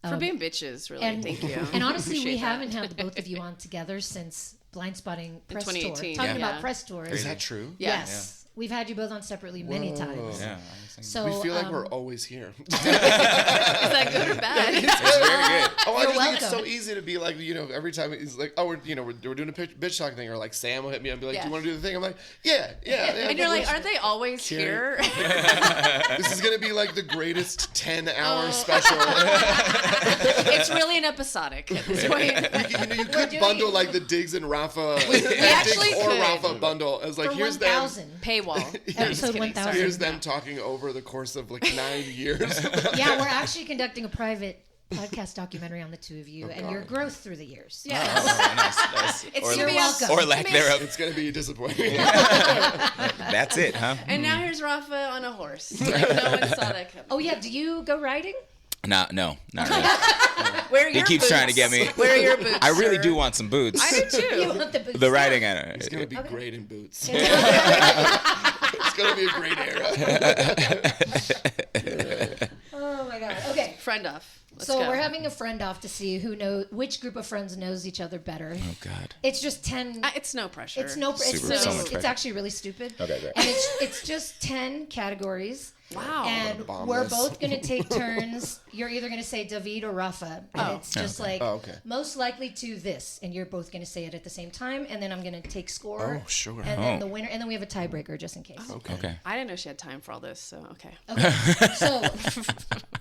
for being bitches, really. Thank you. And honestly, we haven't had the both of you on together since Blind Spotting Press Tour. 2018. Talking about press tours. Is that true? Yes. We've had you both on separately many times. Yeah. So we feel like we're always here. Is that good or bad? It's very good. I just think it's so easy to be like, every time he's like, oh, we're doing a bitch talk thing, or like Sam will hit me and be like, do you want to do the thing? I'm like, yeah. And you're like, aren't they always here? This is gonna be like the greatest 10-hour special. It's really an episodic at this point. You could bundle like the Diggs and Rafa, actually Diggs or could. Rafa bundle as like, for here's 1,000. them. Paywall. Episode 1,000. Here's them talking over the course of like 9 years. Yeah, we're actually conducting a private podcast documentary on the two of you and your growth through the years. Yeah. Nice. You're welcome. Or lack thereof. It's gonna be disappointing. That's it, huh? And now here's Rafa on a horse. Like, no one saw that coming. Oh yeah, do you go riding? No, not really. He keeps trying to get me. Where are your boots? I really sir? do want some boots. I do too. You want the boots? The riding, I don't know. It's gonna be great in boots. It's gonna be a great era. Oh my god. Okay. Friend off. Let's So go. we're having a friend off to see which group of friends knows each other better. Oh God. It's just 10. It's no pressure. It's no. It's Super, really. so much It's pressure. actually really stupid. Okay, great. And it's just 10 categories. Wow. And bomb we're this. both going to take turns. You're either going to say Daveed or Rafa. And it's just like most likely to this. And you're both going to say it at the same time. And then I'm going to take score. Oh, sure. And then the winner. And then we have a tiebreaker just in case. Okay. I didn't know she had time for all this, so okay. Okay. So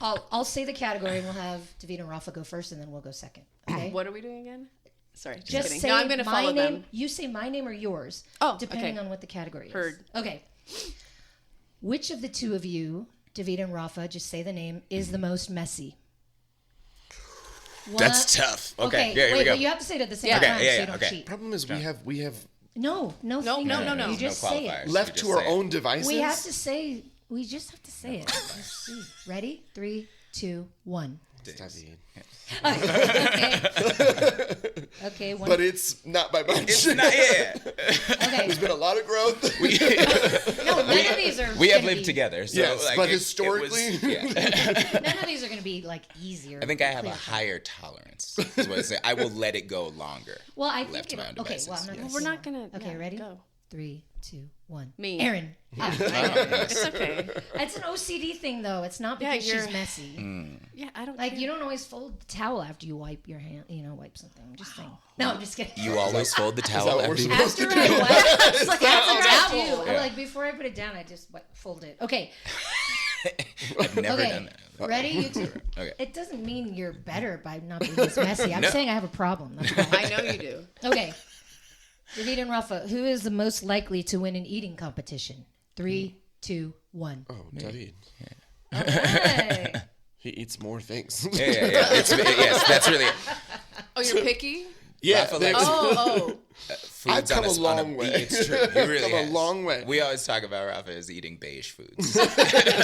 I'll say the category and we'll have Daveed and Rafa go first and then we'll go second. Okay. What are we doing again? Sorry, just Just kidding. say No, I'm going to my follow name. them. You say my name or yours. Oh, depending okay. on what the category is. Heard. Okay. Which of the two of you, Daveed and Rafa, just say the name, is the most messy? That's tough. Okay. Wait, Here we go. but you have to say it at the same Yeah. time Okay, yeah, so you don't okay. cheat. Problem is we have No. No. You just No say it. qualifiers. left You to just our say it. own devices. We have to say. We just have to say it. Let's see. Ready? 3, 2, 1. It's Daveed. Okay. One. But it's not by much. It's not, yeah. Okay. There's been a lot of growth. No, none of these are. We have gonna lived be- together. So Yes, like, but it historically- was, yeah. None of these are going to be like easier. I think I have a clear. higher tolerance. Is what I say. I will let it go longer. Well, I think left to my own okay. Well, devices. I'm not. Yes. We're not going to. Okay, ready? Go. 3, 2, 1. Me. Aaron. It's okay. It's an OCD thing, though. It's not because she's messy. Yeah, I don't Like, care. you don't always fold the towel after you wipe your hand, wipe something. I'm just saying. No, I'm just kidding. You always fold the towel what after we're you. supposed to After do? I wipe, It's like that's a what I do. towel. I'm like, before I put it down, I just fold it. Okay. I've never Okay. done that. Ready? You two. Okay. It doesn't mean you're better by not being this messy. I'm saying I have a problem. That's all. I know you do. Okay. David and Rafa, who is the most likely to win an eating competition? 3, 2, 1. Oh, David. All right. He eats more things. Yeah. Yes, that's really it. Oh, you're picky? Yeah, Rafa there's- likes Oh. foods I've come on a long way. It's true. You really Come a has. long way. We always talk about Rafa as eating beige foods.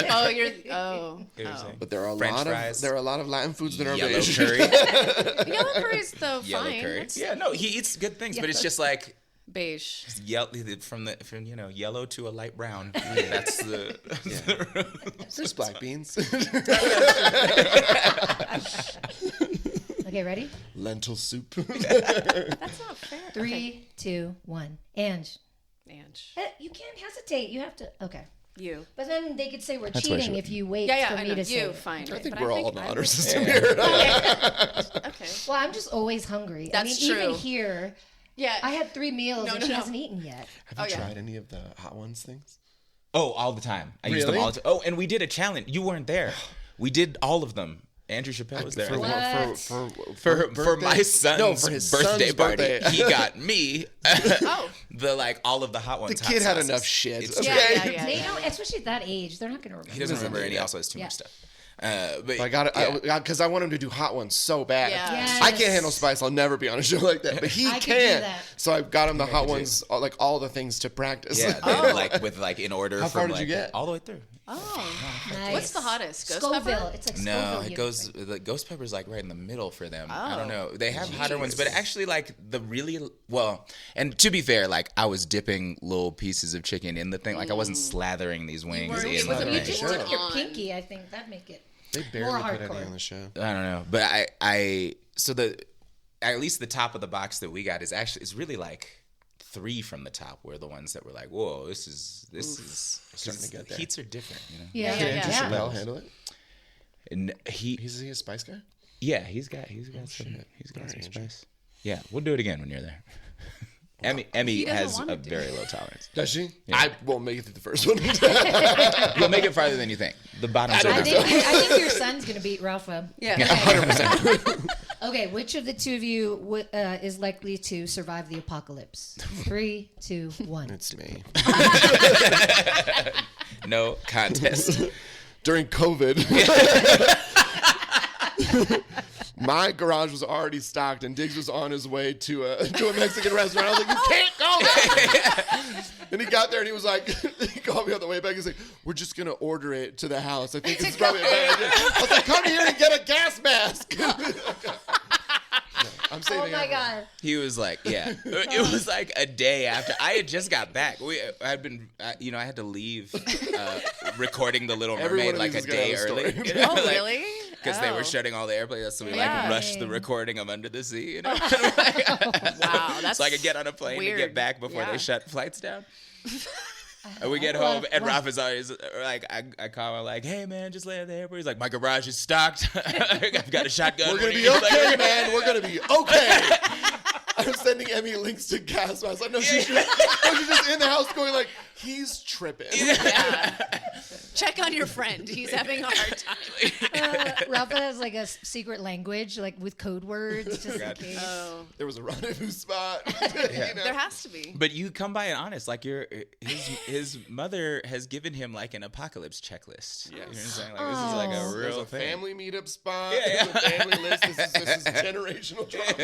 Oh, you're. Oh. You know what I'm saying? But there are French a fries, lot of Latin foods that are yellow beige. curry, Yellow curry's though yellow fine. curry. That's Yeah, no, he eats good things, but it's just like beige. from yellow to a light brown. That's the. There's black beans. Okay, ready? Lentil soup. That's not fair. 3, 2, 1. Ange. Ange. You can't hesitate. You have to. Okay. You. But then they could say we're why cheating she- if you wait Yeah, for I me know. to say You, it. fine. I think But we're all in the honor think- system here. Okay. Well, I'm just always hungry. That's Even true. here, Yeah. I had 3 meals and no, she no. hasn't eaten yet. Have you yeah. tried any of the Hot Ones things? Oh, all the time. I use them Really? all the time. Oh, and we did a challenge. You weren't there. We did all of them. Andrew Chappelle was there. For What? what? For birthday? my son's No, for his birthday son's party, birthday. he got me Oh. all of the hot The ones. kid hot had sauces. enough shit. It's Okay. Yeah, yeah, They yeah. don't, especially at that age, they're not going to remember. He doesn't remember, and he Yeah. also has too Yeah. much stuff. But I got it yeah. because I want him to do hot ones so bad. Yeah. Yes. I can't handle spice. I'll never be on a show like that. But he I could do can. that. So I got him the hot ones, like all the things to practice. Yeah, they, in order. How far from did you get? all the way through. Oh. Nice. What's the hottest? Ghost Scoville. pepper? It's like No, Scoville. it you goes. think. The ghost pepper's like right in the middle for them. I Oh. don't know. They have hotter ones, but actually, like the really well. And to be fair, like I was dipping little pieces of chicken in the thing. Like I wasn't slathering these wings weren't- in. it wasn't- the You Right. just thing. took your On. pinky, I think. That'd make it. They More barely put hardcore. any on the show. I don't know, but so at least the top of the box that we got is really like 3 from the top were the ones that were like, whoa, this is Starting to get there. heats are different, you know. Yeah, Yeah, yeah, Andrew yeah. Chappelle handle it? And Is he a spice guy? he's got some Alright, Andrew. spice. Yeah, we'll do it again when you're there. Emmy doesn't has wanna a do very low tolerance. Does she? I won't make it through the first one. You'll make it farther than you think. The bottom's I open. think your son's going to beat Rafa. Yeah. 100%. Okay, which of the two of you is likely to survive the apocalypse? 3, 2, 1. It's me. No contest. During COVID, my garage was already stocked, and Diggs was on his way to a Mexican restaurant. I was like, "You can't go there!" And he got there, and he was like, he called me on the way back. He's like, "We're just gonna order it to the house. I think it's probably a bad idea." I was like, "Come here and get a gas mask." I'm saving Oh my everyone. God. He was like, yeah. It was like a day after. I had just got back. I had to leave recording The Little Every Mermaid one of like a these is gonna day have a early. story. You know, Oh, like, really? Because they Oh. were shutting all the airplanes, so we Yeah. like rushed the recording of Under the Sea. You know? Wow, that's so I could get on a plane weird. and get back before Yeah. they shut flights down. And we get home, and Rafa's always like, I call him like, "Hey man, just lay at the airport." He's like, "My garage is stocked. I've got a shotgun." We're gonna What do be you need?" okay, man. We're gonna be okay. I'm sending Emmy links to gas masks. I know she's just in the house going like, he's tripping. Yeah. Check on your friend. He's having a hard time. Rafa has like a secret language, like with code words, just in case. Oh, There was a rendezvous spot. there has to be. But you come by it honest, like his mother has given him like an apocalypse checklist. You know what I'm saying? Like this is like a Oh. real There's a thing. family meetup spot. Yeah. There's a family list. This is generational trauma.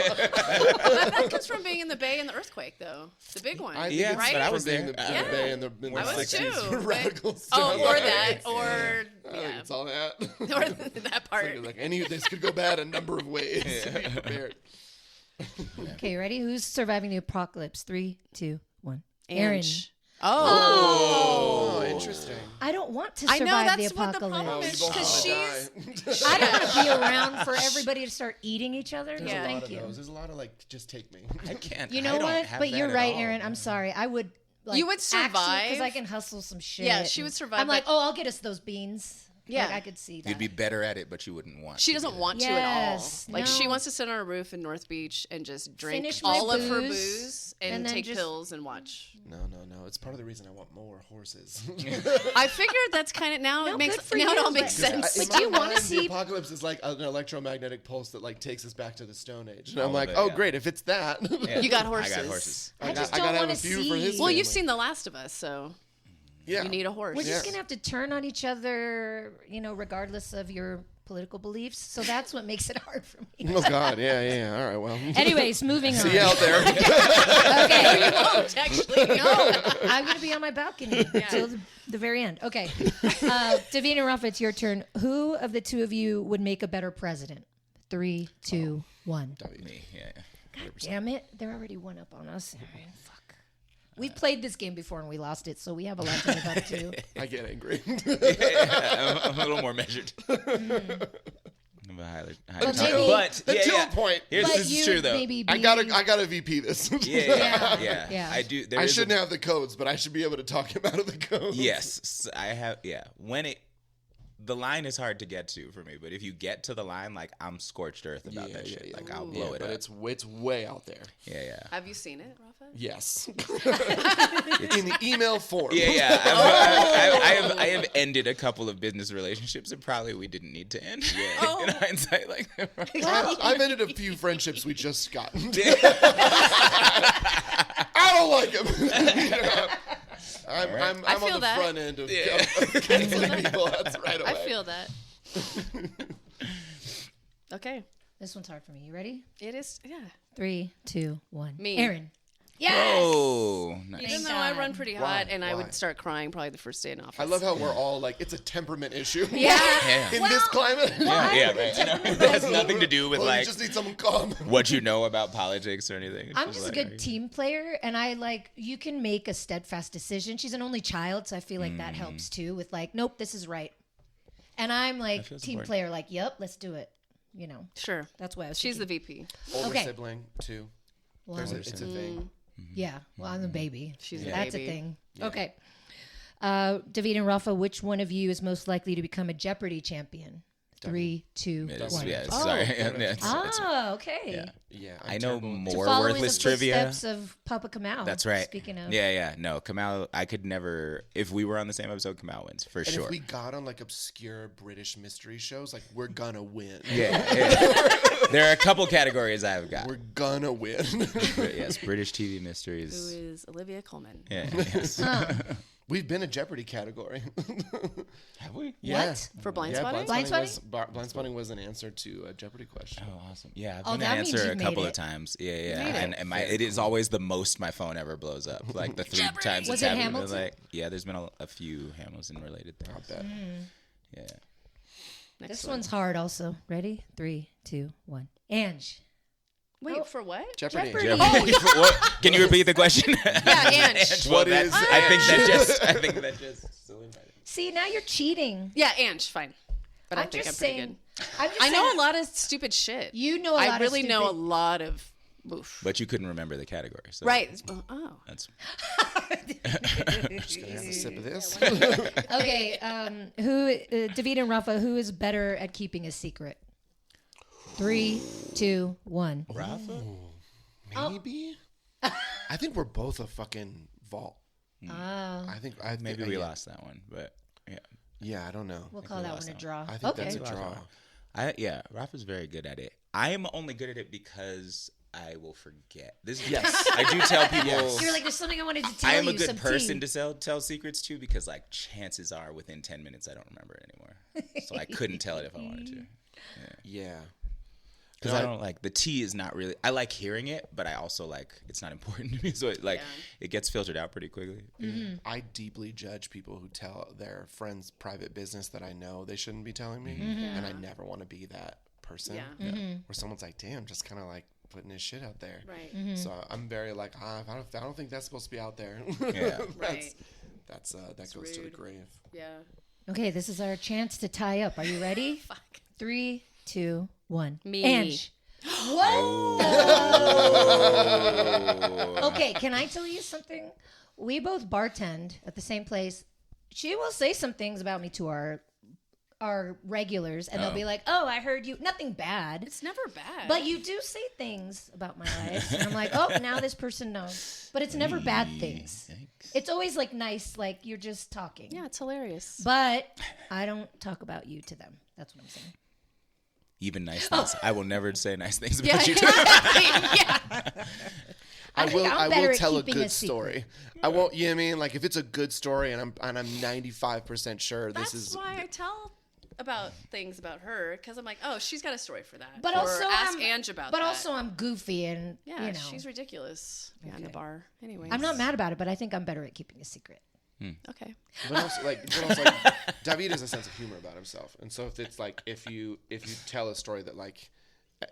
That comes from being in the Bay and the earthquake, though. The big one. I think Yeah, it's right? but I from was being there. in the Yeah. Bay and the in I the was 60s. too. Radical Oh, stuff. or that, or I think yeah, it's all that. or that part. Like this could go bad a number of ways. Be prepared. Okay, ready? Who's surviving the apocalypse? 3, 2, 1. Aaron. Ange. Oh. Oh, interesting. I don't want to I survive know, the that's what the apocalypse. problem is. You both Because wanna she's. die. I don't want to be around for everybody to start eating each other. No, Yeah. thank you. There's a lot of like, just take me. I can't. You I know don't what? have But that you're at right, all. Aaron. I'm sorry. I would like, You would survive. because I can hustle some shit. Yeah, she and would survive, I'm like, but- oh, I'll get us those beans. Yeah. Like, I could see that. You'd be better at it, but you wouldn't want. She to doesn't do want to Yes, at all. Like she no. wants to sit on a roof in North Beach and just drink Finish my all of her booze, booze and and then take just- pills and watch. No. It's part of the reason I want more horses. I figured that's kind of now No, it makes good for now it you, all makes but- sense. But In do you my wanna mind, see- the apocalypse is like an electromagnetic pulse that like takes us back to the Stone Age, and All I'm of like, it, oh yeah. great, if it's that, Yeah. You got I horses. got horses. I just I don't gotta have want a to few see. for his Well, you've family. seen The Last of Us, so Yeah, you need a horse. We're just Yes. gonna have to turn on each other, regardless of your political beliefs. So that's what makes it hard for me. Oh God, yeah. All right, well. Anyways, moving on. See you out there. Okay, won't actually. no, I'm gonna be on my balcony till the very end. Okay, Daveed and Rafa, it's your turn. Who of the two of you would make a better president? 3, 2, 1. Me, yeah. God damn it! They're already one up on us. All right, fuck. We've played this game before and we lost it, so we have a lot to live up to. I get angry. Yeah, I'm a little more measured. I'm a highly But maybe- but Until yeah. a point. Here's But this is you true though. maybe I be- gotta VP this. Yeah. I do. There I is a- shouldn't have the codes, but I should be able to talk him out of the codes. Yes, I have. Yeah, the line is hard to get to for me, but if you get to the line, like I'm scorched earth about that shit. Like I'll blow it but up. it's way out there. Yeah. Have you seen it, Rafa? Yes. In the email form. Yeah. I have ended a couple of business relationships that probably we didn't need to end. In hindsight, like. I've ended a few friendships we just got. I don't like him. I'm I feel on the that. front end of canceling people. That's right away. I feel that. Okay. This one's hard for me. You ready? It is, yeah. 3, 2, 1. Me. Aaron. Yes. Oh, nice. Even Thank though I God. run pretty Why? hot and I Why? would start crying probably the first day in office. I love how we're all like, it's a temperament issue. Yeah. Yeah. In this climate. Yeah, right. I know. It has nothing to do with Well, like you just need someone calm. what you know about politics or anything. It's I'm just a like, good team player, and you can make a steadfast decision. She's an only child, so I feel like that helps too with like, nope, this is right. And I'm like feels team important. player, like, yep, let's do it. Sure. That's why I was She's the thinking. VP. Older Okay. sibling, too. Well, It's a thing. yeah, well, I'm the baby. She's That's a baby. a thing. Okay. Daveed and Rafa, which one of you is most likely to become a Jeopardy champion? 3, 2, It is, 1. yeah, Oh. sorry. Yeah, it's- Oh, okay. yeah. Yeah. I know To more follow in worthless the trivia. footsteps of Papa Kamau. That's right. Speaking of, Yeah. No, Kamau, I could never. If we were on the same episode, Kamau wins for And sure. if we got on like obscure British mystery shows, like we're gonna win. Yeah. There are a couple categories I've got. We're gonna win. Yes, British TV Who mysteries. is Olivia Colman. Yeah. Yes. We've been a Jeopardy category. Have we? What? For blind Yeah, spotting? Blind Blind spotting was an answer to a Jeopardy question. Oh, awesome. Yeah, I've Oh, been to that means answer you a made couple it. of times. Yeah. made it. And it is always the most my phone ever blows up. Like the 3 times Was it's it happened. Hamilton? Like, yeah, there's been a few Hamilton related things. Not bad. Yeah. Next This one. one's hard also. Ready? 3, 2, 1. Ange. Wait, for what? Jeopardy. Jeopardy. What? Can you repeat the question? Yeah, Ange. Well, What is I think that just solidified it. See, now you're cheating. Yeah, Ange, fine. But I I'm think just I'm pretty saying. good. I'm just I know saying, a lot of stupid shit. You know a lot I of really know a stupid- lot of oof. But you couldn't remember the category. So Right. Oh. That's Just gonna have a sip of this. Okay, Daveed and Rafa, who is better at keeping a secret? 3, 2, 1. Rafa. Maybe. I think we're both a fucking vault. I think Maybe we lost that one, but yeah. Yeah, I don't know. We'll call that lost one a that draw. I think Okay. that's a draw. Rafa's very good at it. I am only good at it because I will forget. This Yes. I do tell people. You're like, there's something I wanted to tell I you. am a good some person tea. to tell secrets to because like chances are within 10 minutes I don't remember it anymore. So I couldn't tell it if I wanted to. Yeah. Because I don't like the tea is not really. I like hearing it, but I also like it's not important to me. So it gets filtered out pretty quickly. I deeply judge people who tell their friends private business that I know they shouldn't be telling me, and I never want to be that person. Yeah. Where someone's like, "Damn, just kind of like putting his shit out there." Right. So I'm very like, I don't think that's supposed to be out there. Yeah. Right. That goes to the rude. grave. Yeah. Okay, this is our chance to tie up. Are you ready? Fuck. 3, 2, 1. Me. Ange. What? Okay, can I tell you something? we both bartend at the same place. She will say some things about me to our regulars, and they'll be like, "Oh, I heard you." Nothing bad. It's never bad. But you do say things about my life, and I'm like, "Oh, now this person knows." But it's never bad things. It's always like nice, like you're just talking. Yeah, it's hilarious. But I don't talk about you to them. That's what I'm saying. Even nice things. I will never say nice things about you. I will better at tell a keeping good a secret. story. I won't. You know what I mean? Like if it's a good story, and I'm 95% sure That's this is. why I tell about things about her, because I'm like, oh, she's got a story for that. But or also, ask Ange about that. But also, I'm goofy, and yeah, you know, she's ridiculous behind the bar. Anyways, I'm not mad about it, but I think I'm better at keeping a secret. Okay. What else? Daveed has a sense of humor about himself, and so if it's like if you tell a story that like,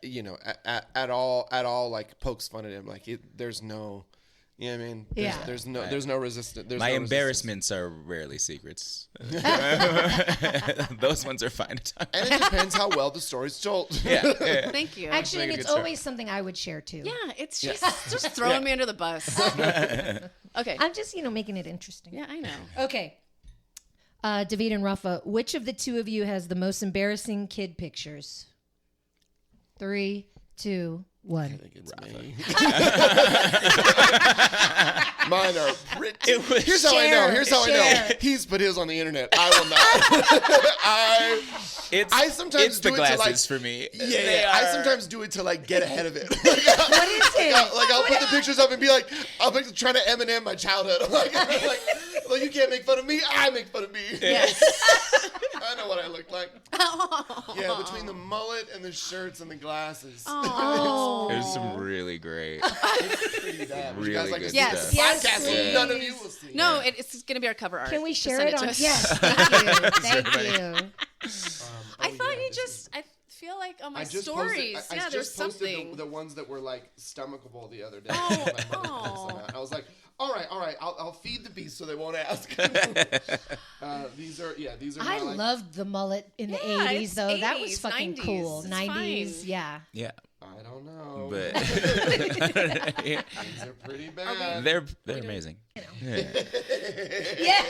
you know, at all like pokes fun at him, like there's no. You know what I mean? There's no resistance. My embarrassments are rarely secrets. Those ones are fine to talk about. And it depends how well the story's told. Yeah. Thank you. Actually, and it's always something I would share too. yeah, it's just throwing me under the bus. Okay. I'm just, making it interesting. Yeah, I know. Okay. Daveed and Rafa, which of the two of you has the most embarrassing kid pictures? 3, 2, 1. I think it's me. Mine are pretty. Here's how I know. He's put his on the internet. I will not. I sometimes it's do the it to glasses like. for me. Yeah. I sometimes do it to like get ahead of it. What is it? I'll put the pictures up and be like, I'm like trying to Eminem my childhood. I'm like, well, you can't make fun of me. I make fun of me. Yes. I know what I look like. Yeah, between the mullet and the shirts and the glasses. Oh. There's some really great, It's pretty bad. really You guys like good to Yes. see Yes, that? Podcast, please. none of you will see. No, it's going to be our cover art. Can we Just share send it to on? us. Yes. Thank you. Thank you. I thought you just. I feel like on my stories. I there's just posted something. the ones that were like stomachable the other day. Oh. My mother passed them out. I was like, all right, I'll feed the beast so they won't ask. These are I my, loved the mullet in the 80s, it's though. That was 80s, fucking 90s. cool. It's 90s, fine. yeah. yeah, I don't know. but These are pretty bad. they're amazing. Yeah. Yeah.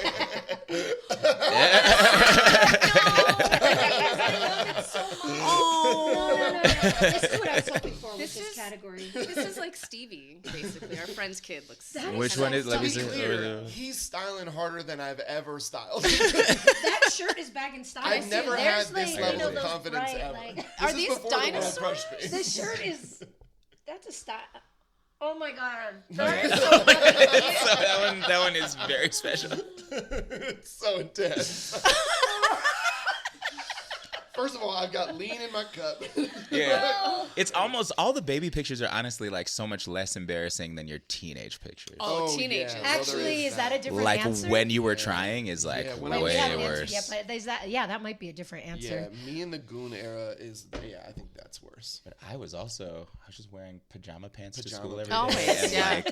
Oh. This is what I was hoping for with This this is- category. This is like Stevie, basically. Our friend's kid looks. Which one is? Let me To be see. clear, he's styling harder than I've ever styled. That shirt is back in style. I've never had There's, this like, level of those confidence bright, ever. like- This Are is these before the world dinosaurs? crushed me. This shirt is. That's a style. Oh my god. That one is very special. It's so intense. First of all, I've got lean in my cup. Yeah, it's almost all the baby pictures are honestly like so much less embarrassing than your teenage pictures. Oh, teenagers. yeah. Well, there Actually, is is that a different Like answer? when you were trying is like Yeah, when I Well, we was- haven't way answered worse. yet, but there's that. Yeah, that might be a different Yeah, answer. me and the goon era is. Yeah, I think that's worse. But I was just wearing pajama pants to Pajama school every pants. day. Always, and yeah.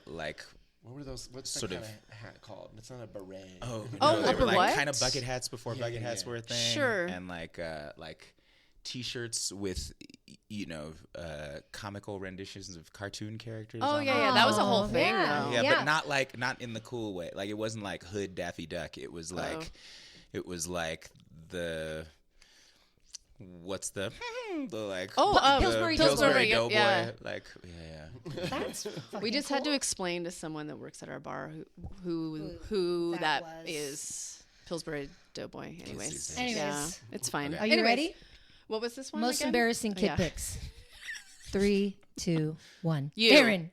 like What were those? What's that Sort kind of- of hat called? It's not a beret. Oh, they were like what? kind of bucket hats before bucket hats yeah. were a thing. Sure. And like t-shirts with comical renditions of cartoon characters. Oh on yeah, them. that was a whole Oh, thing. yeah. Though. Yeah, Yeah. but not in the cool way. Like it wasn't like Hood Daffy Duck. It was like the what's the like Pillsbury Pillsbury Doughboy, Doughboy. yeah. Like yeah. That's We just had to explain to someone that works at our bar who that that was. is Pillsbury Doughboy. Anyways, Anyways. yeah, it's fine. Okay. Are you Anyways, ready? What was this one? Most again? embarrassing kid Yeah. pics. 3, 2, 1. You. Aaron.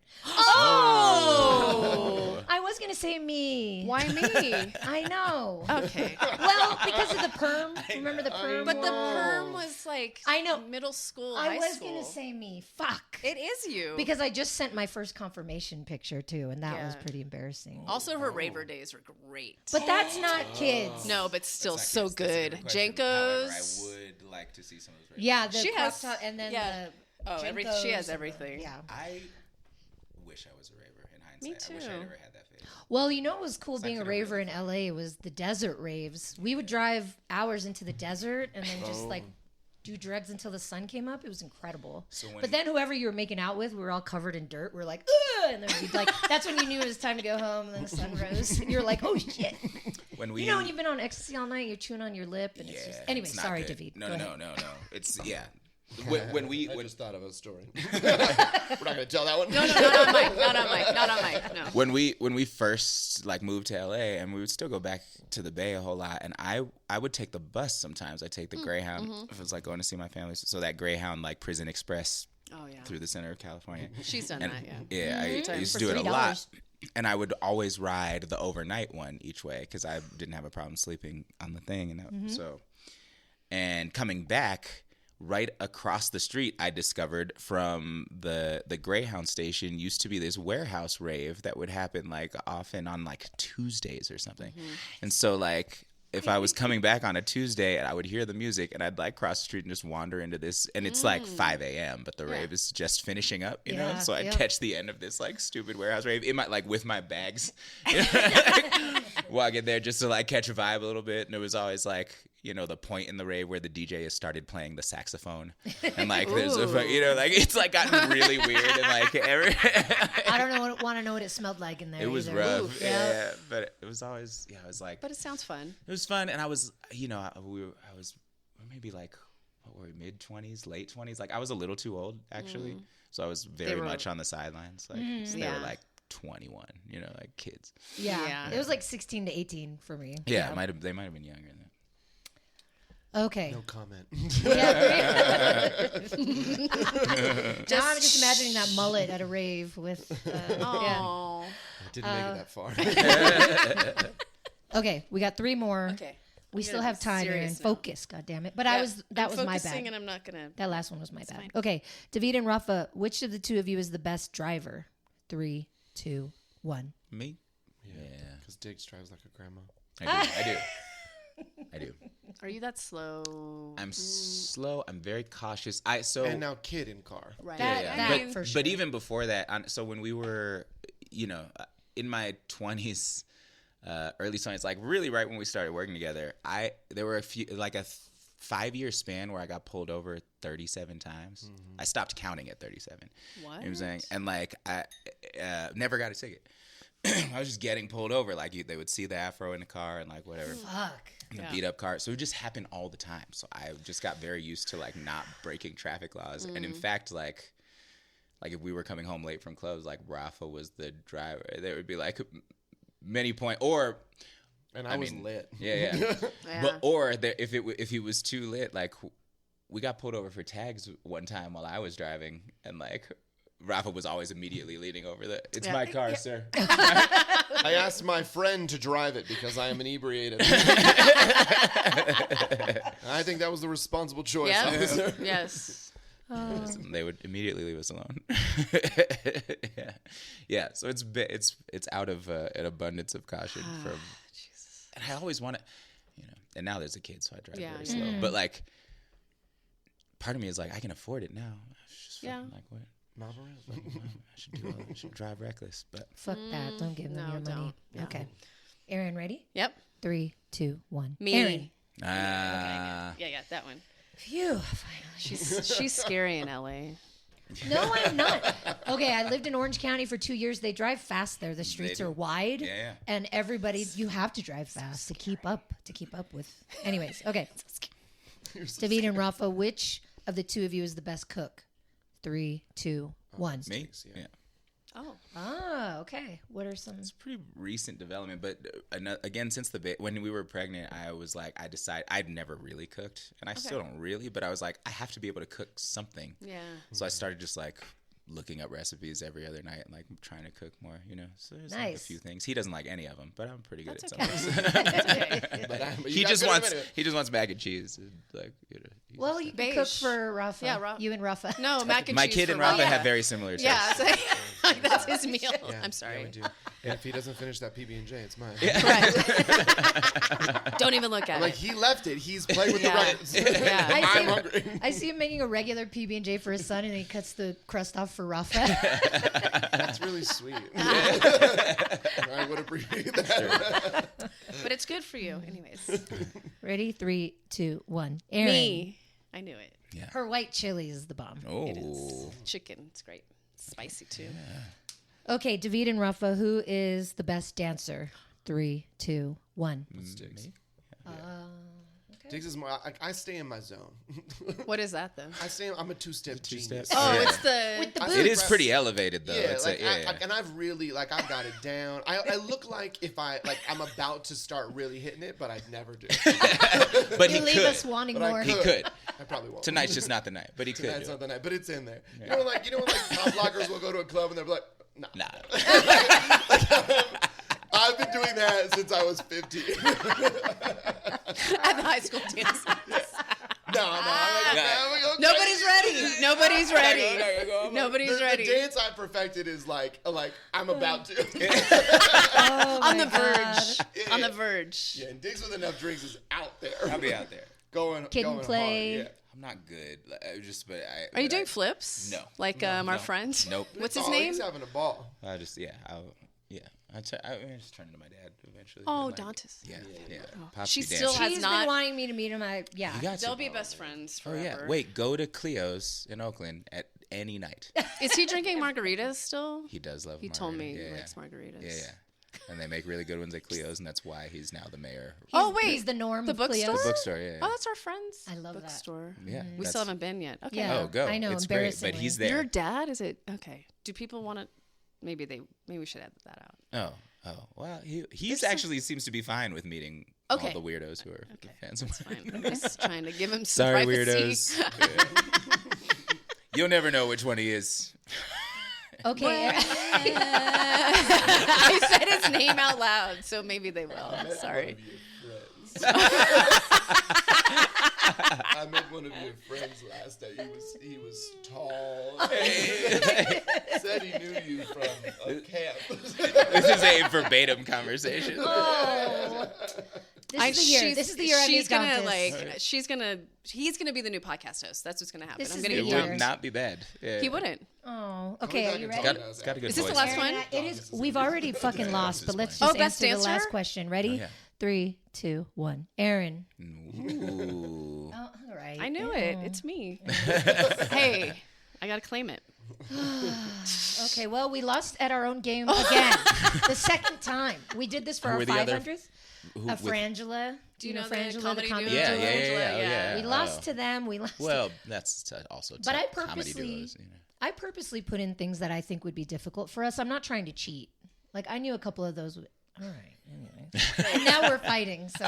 Oh, I was gonna say me. why me? I know. Okay, Well, because of the perm. Remember the perm? but the perm was like I know. middle school. I high was school. gonna say me. Fuck. It is you. Because I just sent my first confirmation picture too, and that was Yeah. pretty embarrassing. also her raver days were great. But that's not kids. no, but still That's so not kids. That's a good. different question. However, Jenkos. I would like to see some of those. Yeah, the She crop has- top and then yeah. the Oh, she Jenkos has and everything. yeah. I wish I was a raver in hindsight. Me I wish I too. never had that phase. Well, you know what was cool It's being a actually raver really in LA was the desert raves. We would drive hours into the desert and then just like do drugs until the sun came up. It was incredible. So when- but then whoever you were making out with, we were all covered in dirt. We were like, ugh! And then we'd like, that's when you knew it was time to go home. And then the sun rose. And you're like, oh shit. when we, You know when you've been on ecstasy all night, you're chewing on your lip, and it's just. Anyway, it's not sorry, good. Daveed. No, Go no, ahead. no. It's when we I when, just thought of a story. We're not going to tell that one. No, not on Mike. Not on Mike. No. when we first like moved to LA, and we would still go back to the Bay a whole lot, and I would take the bus sometimes. I take the Greyhound if it was like going to see my family. So that Greyhound like Prison Express Oh yeah. through the center of California. She's done And that. Yeah. yeah, I used to For do it a $3. lot. And I would always ride the overnight one each way because I didn't have a problem sleeping on the thing. And and coming back, right across the street, I discovered from the Greyhound station used to be this warehouse rave that would happen like often on like Tuesdays or something. And so like if I was coming back on a Tuesday and I would hear the music and I'd like cross the street and just wander into this, and it's like 5 a.m. but the rave is just finishing up, you know? Yeah, So I'd yeah. catch the end of this like stupid warehouse rave in my like with my bags, walk in there just to like catch a vibe a little bit. And it was always like, you know, the point in the rave where the DJ has started playing the saxophone, and like there's a, you know, like it's like gotten really weird and like I don't want to know what it smelled like in there. it was either. rough, Ooh, yeah. But it was always, I was like, But it sounds fun. it was fun, and I was, you know, I was maybe like, what were we, mid-20s, late 20s? Like I was a little too old actually, so I was very were- much on the sidelines. Like so they Yeah. were like 21, you know, like kids. Yeah. Yeah. It was like 16 to 18 for me. Yeah, they might have been younger than that. Okay. No comment. Yeah. Now I'm just imagining that mullet at a rave with. Yeah. Oh. I didn't make it that far. Okay, we got 3 more. Okay. We I'm still gonna have be time, Aaron. serious now. Focus, God damn it! But that was I'm my focusing, bad. and I'm not gonna. That last one was my bad. fine. Okay, Daveed and Rafa, which of the two of you is the best driver? 3, 2, 1. Me? Yeah. Because Diggs drives like a grandma. I do. Are you that slow? I'm slow. I'm very cautious. And now kid in car. Right. That for sure. But even before that, so when we were, you know, in my 20s, early 20s, like really right when we started working together, there were a few, like a 5-year span where I got pulled over 37 times. I stopped counting at 37. What? You know what I'm saying? And like I never got a ticket. I was just getting pulled over. Like they would see the afro in the car and like whatever. Fuck. The Yeah. beat up car. So it just happened all the time. So I just got very used to like not breaking traffic laws. And in fact, like if we were coming home late from clubs, like Rafa was the driver. There would be like many point or. And I was lit. Yeah. Yeah. But or if he was too lit, like we got pulled over for tags one time while I was driving, and like Rafa was always immediately leaning over it's my car, sir. I asked my friend to drive it because I am inebriated. I think that was the responsible choice, Yeah. officer. Yes. They would immediately leave us alone. Yeah. So it's out of an abundance of caution from. And I always want to, you know. And now there's a kid, so I drive very slow. But like, part of me is like, I can afford it now. I just fucking, like what? I should drive reckless, but Fuck that. Don't give them no, your money. don't. No. Okay. Aaron, ready? Yep. 3, 2, 1. Me. Aaron. Yeah, that one. Phew. She's scary in LA. No, I'm not. Okay, I lived in Orange County for 2 years. They drive fast there. The streets do. are wide. Yeah. And you have to drive fast to keep up with. Anyways, okay. Daveed and Rafa, which of the two of you is the best cook? 3, 2, 1. me, yeah. Oh. Ah, okay. What are some? It's a pretty recent development, but again, since when we were pregnant, I was like, I decided I'd never really cooked, and I still don't really, but I was like, I have to be able to cook something. Yeah. So I started just like looking up recipes every other night and like trying to cook more, you know. So there's like a Nice. few things. He doesn't like any of them, but I'm pretty good That's at some okay. of them. That's okay. But you He got just good at wants it. mac and cheese, like you know. he's Well, just you like- can cook for Rafa. Yeah, You and Rafa. No, mac and my cheese. kid for and Rafa Rafa. have very similar tastes. Yeah, so, like, that's his meal. Yeah, I'm sorry. Yeah, we do. And if he doesn't finish that PB&J, it's mine. Right. Don't even look at Like, it. he left it. He's playing with the Yeah. rights. Yeah. I'm hungry. I see him making a regular PB&J for his son, and he cuts the crust off for Rafa. That's really sweet. I would appreciate that. But it's good for you, anyways. Ready? 3, 2, 1. Aaron. Me. I knew it. Yeah. Her white chili is the bomb. It is. Oh. Chicken. It's great. Spicy too. Okay, David and Rafa, who is the best dancer? 3, 2, 1. Diggs. Okay. Diggs is more. I stay in my zone. What is that then? I'm a two-step genius. two-step? Oh, Yeah. it's the. With the I- boots. It is pretty elevated though. Yeah, It's like yeah. and I've really I've got it down. I look like if I'm about to start really hitting it, but I never do. But You he leave could. us wanting But I more. He could. I probably won't. Tonight's just not the night, but he could. Tonight's do not it. the night, but it's in there. You know, like top blockers will go to a club and they're like, nah. Nah. I've been doing that since I was 15. At the high school dance. No. Nobody's ready. Nobody's ready. Nobody's The ready. dance I perfected is like I'm about to. Oh On the my God. verge. On the verge. Yeah, and Diggs with enough drinks is out there. I'll be out there. going Kid and going play. hard. I'm not good. Are you doing flips? No. Like our No. friend? Nope. What's Yeah. his name? He's having a ball. I just I just turn into my dad eventually. Oh, Like, Dantas. Yeah. She Pops be still dancing. has She's not- been wanting me to meet him. You got They'll to. be best friends Oh forever. yeah. Wait, go to Cleo's in Oakland at any night. Is he drinking margaritas still? He does love. He told me margarita. he likes margaritas. Yeah. And they make really good ones at Cleo's, and that's why he's now the mayor. Oh, wait. He's the norm. The of bookstore? Cleo's. The bookstore, yeah. Oh, that's our friend's I love that. bookstore. Yeah. We still haven't been yet. Okay. Yeah. Oh, go. I know, It's great, but embarrassingly. he's there. Your dad? Is it? Okay. Do people want to? Maybe we should add that out. Oh. Well, he's actually seems to be fine with meeting Okay. all the weirdos who are fans of Fine. I'm just trying to give him some Sorry, privacy. weirdos. Yeah. You'll never know which one he is. Okay. I said his name out loud, so maybe they will. Sorry. I met one of your friends last day. He was tall. Said he knew you from a camp. This is a verbatim conversation. Oh. This is the year I she's meet gonna Dantas. he's gonna be the new podcast host. That's what's gonna happen. This I'm is gonna the It get year. would dumped. not be bad. Yeah. He wouldn't. Oh, okay. Are you ready? It's got a good Is this voice. the last one? It is. We've already fucking lost, but let's Oh, just best answer the last dancer? question. Ready? Oh, yeah. 3, 2, 1. Aaron. Ooh. Oh, all right. I knew it. It's me. Hey, I gotta claim it. Okay, well, we lost at our own game again. The second time. We did this for Who our were the other- 500th. Who- with- Do Frangela. you know the Frangela, comedy duo? Yeah, duo? yeah. Frangela, Oh, yeah. We lost to them. We lost. Well, that's also. But I comedy purposely, duos, you know. I purposely put in things that I think would be difficult for us. I'm not trying to cheat. Like I knew a couple of those. All right. Anyway, and now we're fighting. So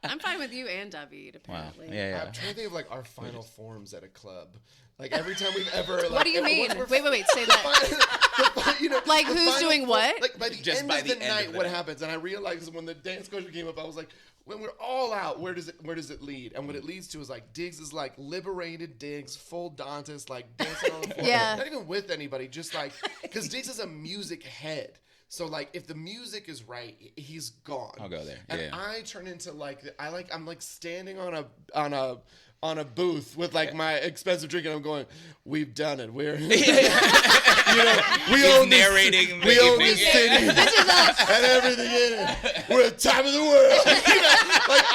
I'm fine with you and David, Wow. apparently. Yeah. I'm trying to think of like our final forms at a club. Like every time we've ever. Like, What do you mean? once we're Wait, say that. you know, Like, the who's final doing what? Like by the Just end by of the the end night, of the what night. happens? And I realized when the dance question came up, I was like, when we're all out, where does it lead? And what it leads to is like Diggs is like liberated Diggs, full Dantas, like dancing on the floor. Yeah. Not even with anybody, just like because Diggs is a music head. So like if the music is right, he's gone. I'll go there. And Yeah. I turn into I'm like standing on a booth with like my expensive drink, and I'm going, "We've done it. We're, you know, we He's own narrating. we the own evening. this city and everything in it. We're at the top of the world." You know, like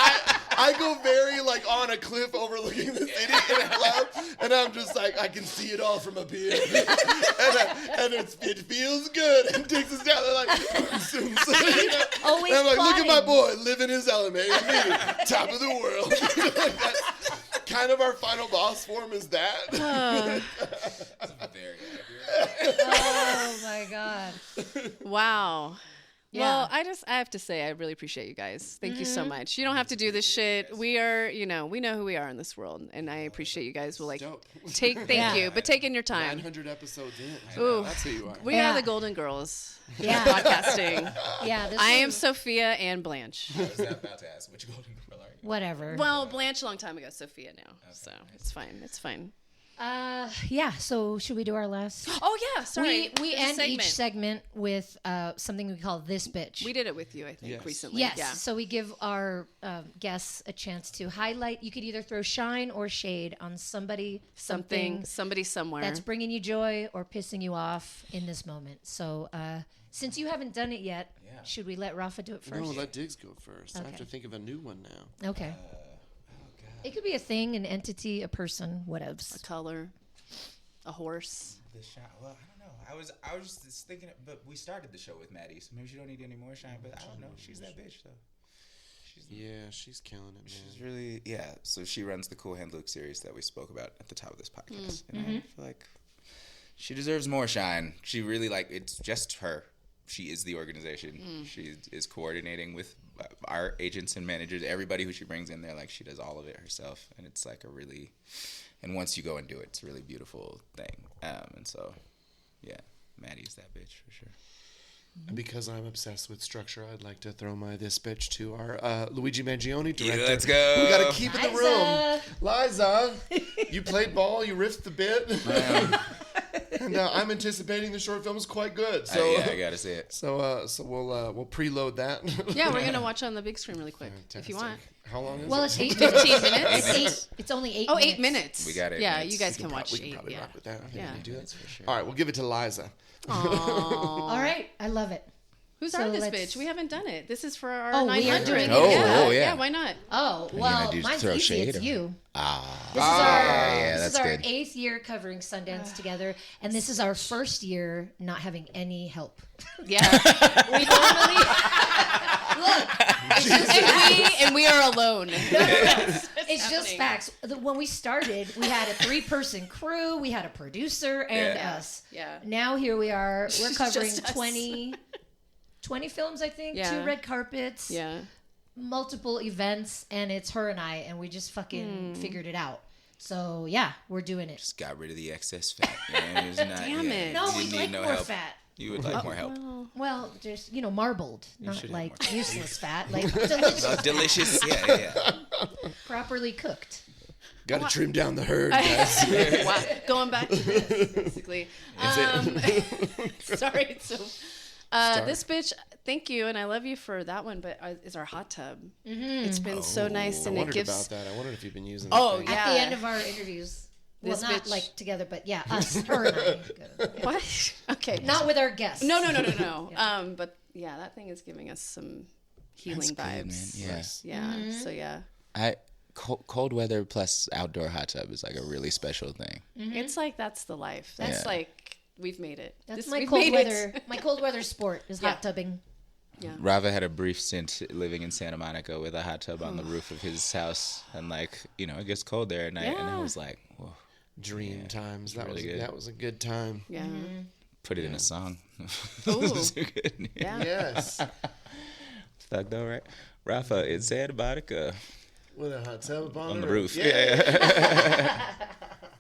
I go very like on a cliff overlooking the city in a club, and I'm just like I can see it all from up here, and it feels good. And Diggs is down there like, you know? always And I'm like, look at my plotting. boy living his element, top of the world. Like that's kind of our final boss form is that. Very accurate. oh my god. Wow. Yeah. Well, I have to say, I really appreciate you guys. Thank you so much. You don't have to do this shit. We are, we know who we are in this world, and I appreciate you guys will like Dope. thank Yeah. you, but taking your time. 900 episodes in. Ooh. That's who you are. We Yeah. are the Golden Girls of Yeah. podcasting. Yeah. This I am was- Sophia and Blanche. I was about to ask which golden girl are you? Whatever. Well, Blanche a long time ago, Sophia now. So it's fine. It's fine. Yeah. So should we do our last? Oh yeah, sorry. We There's a end segment. each segment with something we call this bitch. We did it with you, I think, Yes. recently. Yes. Yeah. So we give our guests a chance to highlight. You could either throw shine or shade on somebody, something Somebody somewhere. that's bringing you joy or pissing you off in this moment. So since you haven't done it yet, should we let Rafa do it first? No, let Diggs go first. I have Okay. to think of a new one now. Okay. Oh It could be a thing, an entity, a person, whatevs. A color, a horse. The shine. Well, I don't know. I was just thinking, but we started the show with Maddie, so maybe she don't need any more shine. But I don't know. She's that bitch though. She's killing it, man. She's really So she runs the Cool Hand Luke series that we spoke about at the top of this podcast, and I feel like she deserves more shine. She really it's just her. She is the organization. She is coordinating with our agents and managers, everybody who she brings in there. Like she does all of it herself, and it's like and once you go and do it, it's a really beautiful thing. And so, yeah, Maddie's that bitch for sure. And because I'm obsessed with structure, I'd like to throw this bitch to our Luigi Mangione, director. Yeah, let's go. We got to keep in the room. Liza, you played ball, you riffed the bit. And I'm anticipating the short film is quite good. So I gotta see it. So we'll preload that. Yeah, we're gonna watch on the big screen really quick if you want. How long is Well, it? it's 15 minutes. It's only 8 Oh, minutes. 8 minutes. We got 8 Yeah, minutes. you guys can watch We can 8. probably Yeah. rock with that. I think Yeah. we can do that. That's for sure. All right, we'll give it to Liza. All right, I love it. Who's So are this let's- bitch? We haven't done it. This is for our Oh, we are 900. doing it. Oh, yeah. Yeah, why not? Oh, you well, gonna do mine's throw easy. shade It's or- you. Ah. This is our, yeah, this that's is our good. 8th year covering Sundance together, and this is our first year not having any help. Yeah. We normally and we are alone. it's just facts. When we started, we had a 3-person crew, we had a producer, and Yeah. us. Yeah. Now here we are. We're It's covering just us. 20 films, I think. Yeah. 2 red carpets. Yeah. Multiple events, and it's her and I, and we just fucking figured it out. So yeah, we're doing it. Just got rid of the excess fat. Man. It's not, Damn it. No, you we need like no more help. fat. You would like more help. Well, just marbled, not should have like more. useless fat, like delicious, Oh, delicious. Yeah. properly cooked. Got to trim down the herd, guys. Wow. Going back to this, basically. Sorry. It's so. This bitch, thank you, and I love you for that one. But is our hot tub? It's been so nice, I and it wondered gives. about that. I wondered if you've been using Oh, that thing. yeah. At the end of our interviews, well, This not bitch- like together, but yeah, us, her and I. What? Okay. Not with our guests. No. But yeah, that thing is giving us some healing That's good, vibes. man. Yeah. Yeah. So yeah, Cold weather plus outdoor hot tub is like a really special thing. it's like that's the life. That's Yeah. like we've made it. That's This- my we've cold made weather. it. My cold weather sport is hot Yeah. tubbing. Yeah. Rava had a brief stint living in Santa Monica with a hot tub on the roof of his house, and it gets cold there at night, and I Yeah. was like, whoa, Dream times. That really was good. that was a good time. Yeah. put it in a song. Ooh. So good. Yeah. Yes. Stuck though, right? Rafa in Santa Monica With a hot tub on the roof. Yeah.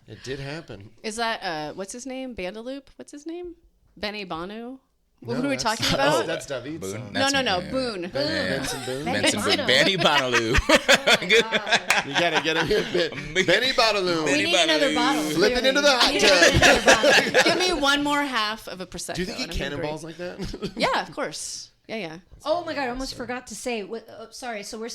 It did happen. Is that what's his name? Bandaloop? What's his name? Benny Banu? What No, were we that's- talking about? That's Daveed. Boone? Song. No, That's- no. Boone. Benson Boone. Benson Benson Bono. Benny Bonaloo. You gotta get him a bit. Benny Bottaloo. We need another bottle. Flipping clearly. into the hot We need tub. another bottle. Give me one more half of a prosecco. Do you think he and I'm gonna cannonballs break. like that? Yeah, of course. Yeah. Oh my god, I almost forgot to say. Sorry, so we're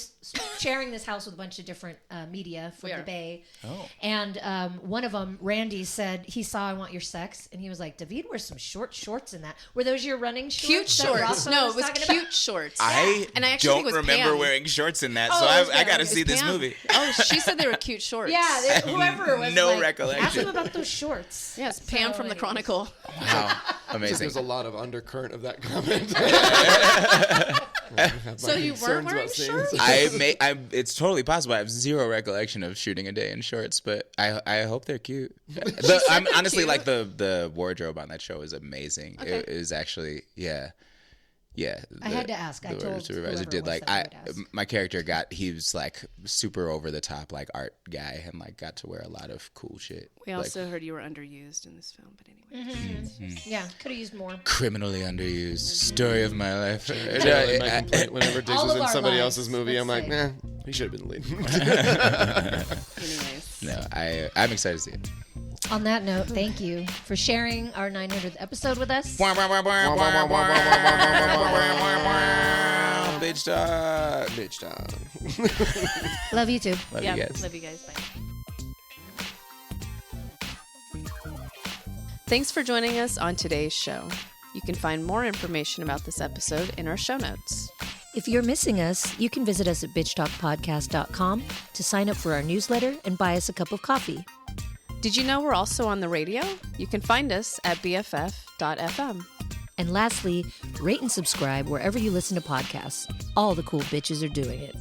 sharing this house with a bunch of different media from We the are. Bay. Oh. And one of them, Randy, said he saw I Want Your Sex, and he was like, Daveed wears some short shorts in that. Were those your running shorts? Cute that shorts. Rafa No, was it was talking cute about? shorts. I And I actually don't think it was remember Pam. wearing shorts in that, Oh, so it was I Pam. got to It was see this Pam. movie. Oh, she said they were cute shorts. Yeah, whoever was No like, recollection. ask him about those shorts. Yes, Pam So from the anyways. Chronicle. Wow, Because amazing. there's a lot of undercurrent of that comment. So you weren't wearing shorts? It's totally possible. I have zero recollection of shooting a day in shorts, but I hope they're cute. I'm they're honestly cute. like the wardrobe on that show is amazing. Okay. It is actually yeah. I had to ask. I the told supervisor whoever did it was like that I would ask. my character he was like super over the top like art guy and like got to wear a lot of cool shit. We like, also heard you were underused in this film, but anyway. Mm-hmm. Yeah, could have used more. criminally underused. Story of my life. Generally, my complaint whenever Diggs All was of in our somebody lives, else's movie, let's I'm like, say. nah, he should have been the lead. Anyways. No, I'm excited to see it. On that note, thank you for sharing our 900th episode with us. Bitch dog. Bitch dog. Love you too. Love Yeah, you guys. love you guys. Bye. Thanks for joining us on today's show. You can find more information about this episode in our show notes. If you're missing us, you can visit us at bitchtalkpodcast.com to sign up for our newsletter and buy us a cup of coffee. Did you know we're also on the radio? You can find us at bff.fm. And lastly, rate and subscribe wherever you listen to podcasts. All the cool bitches are doing it.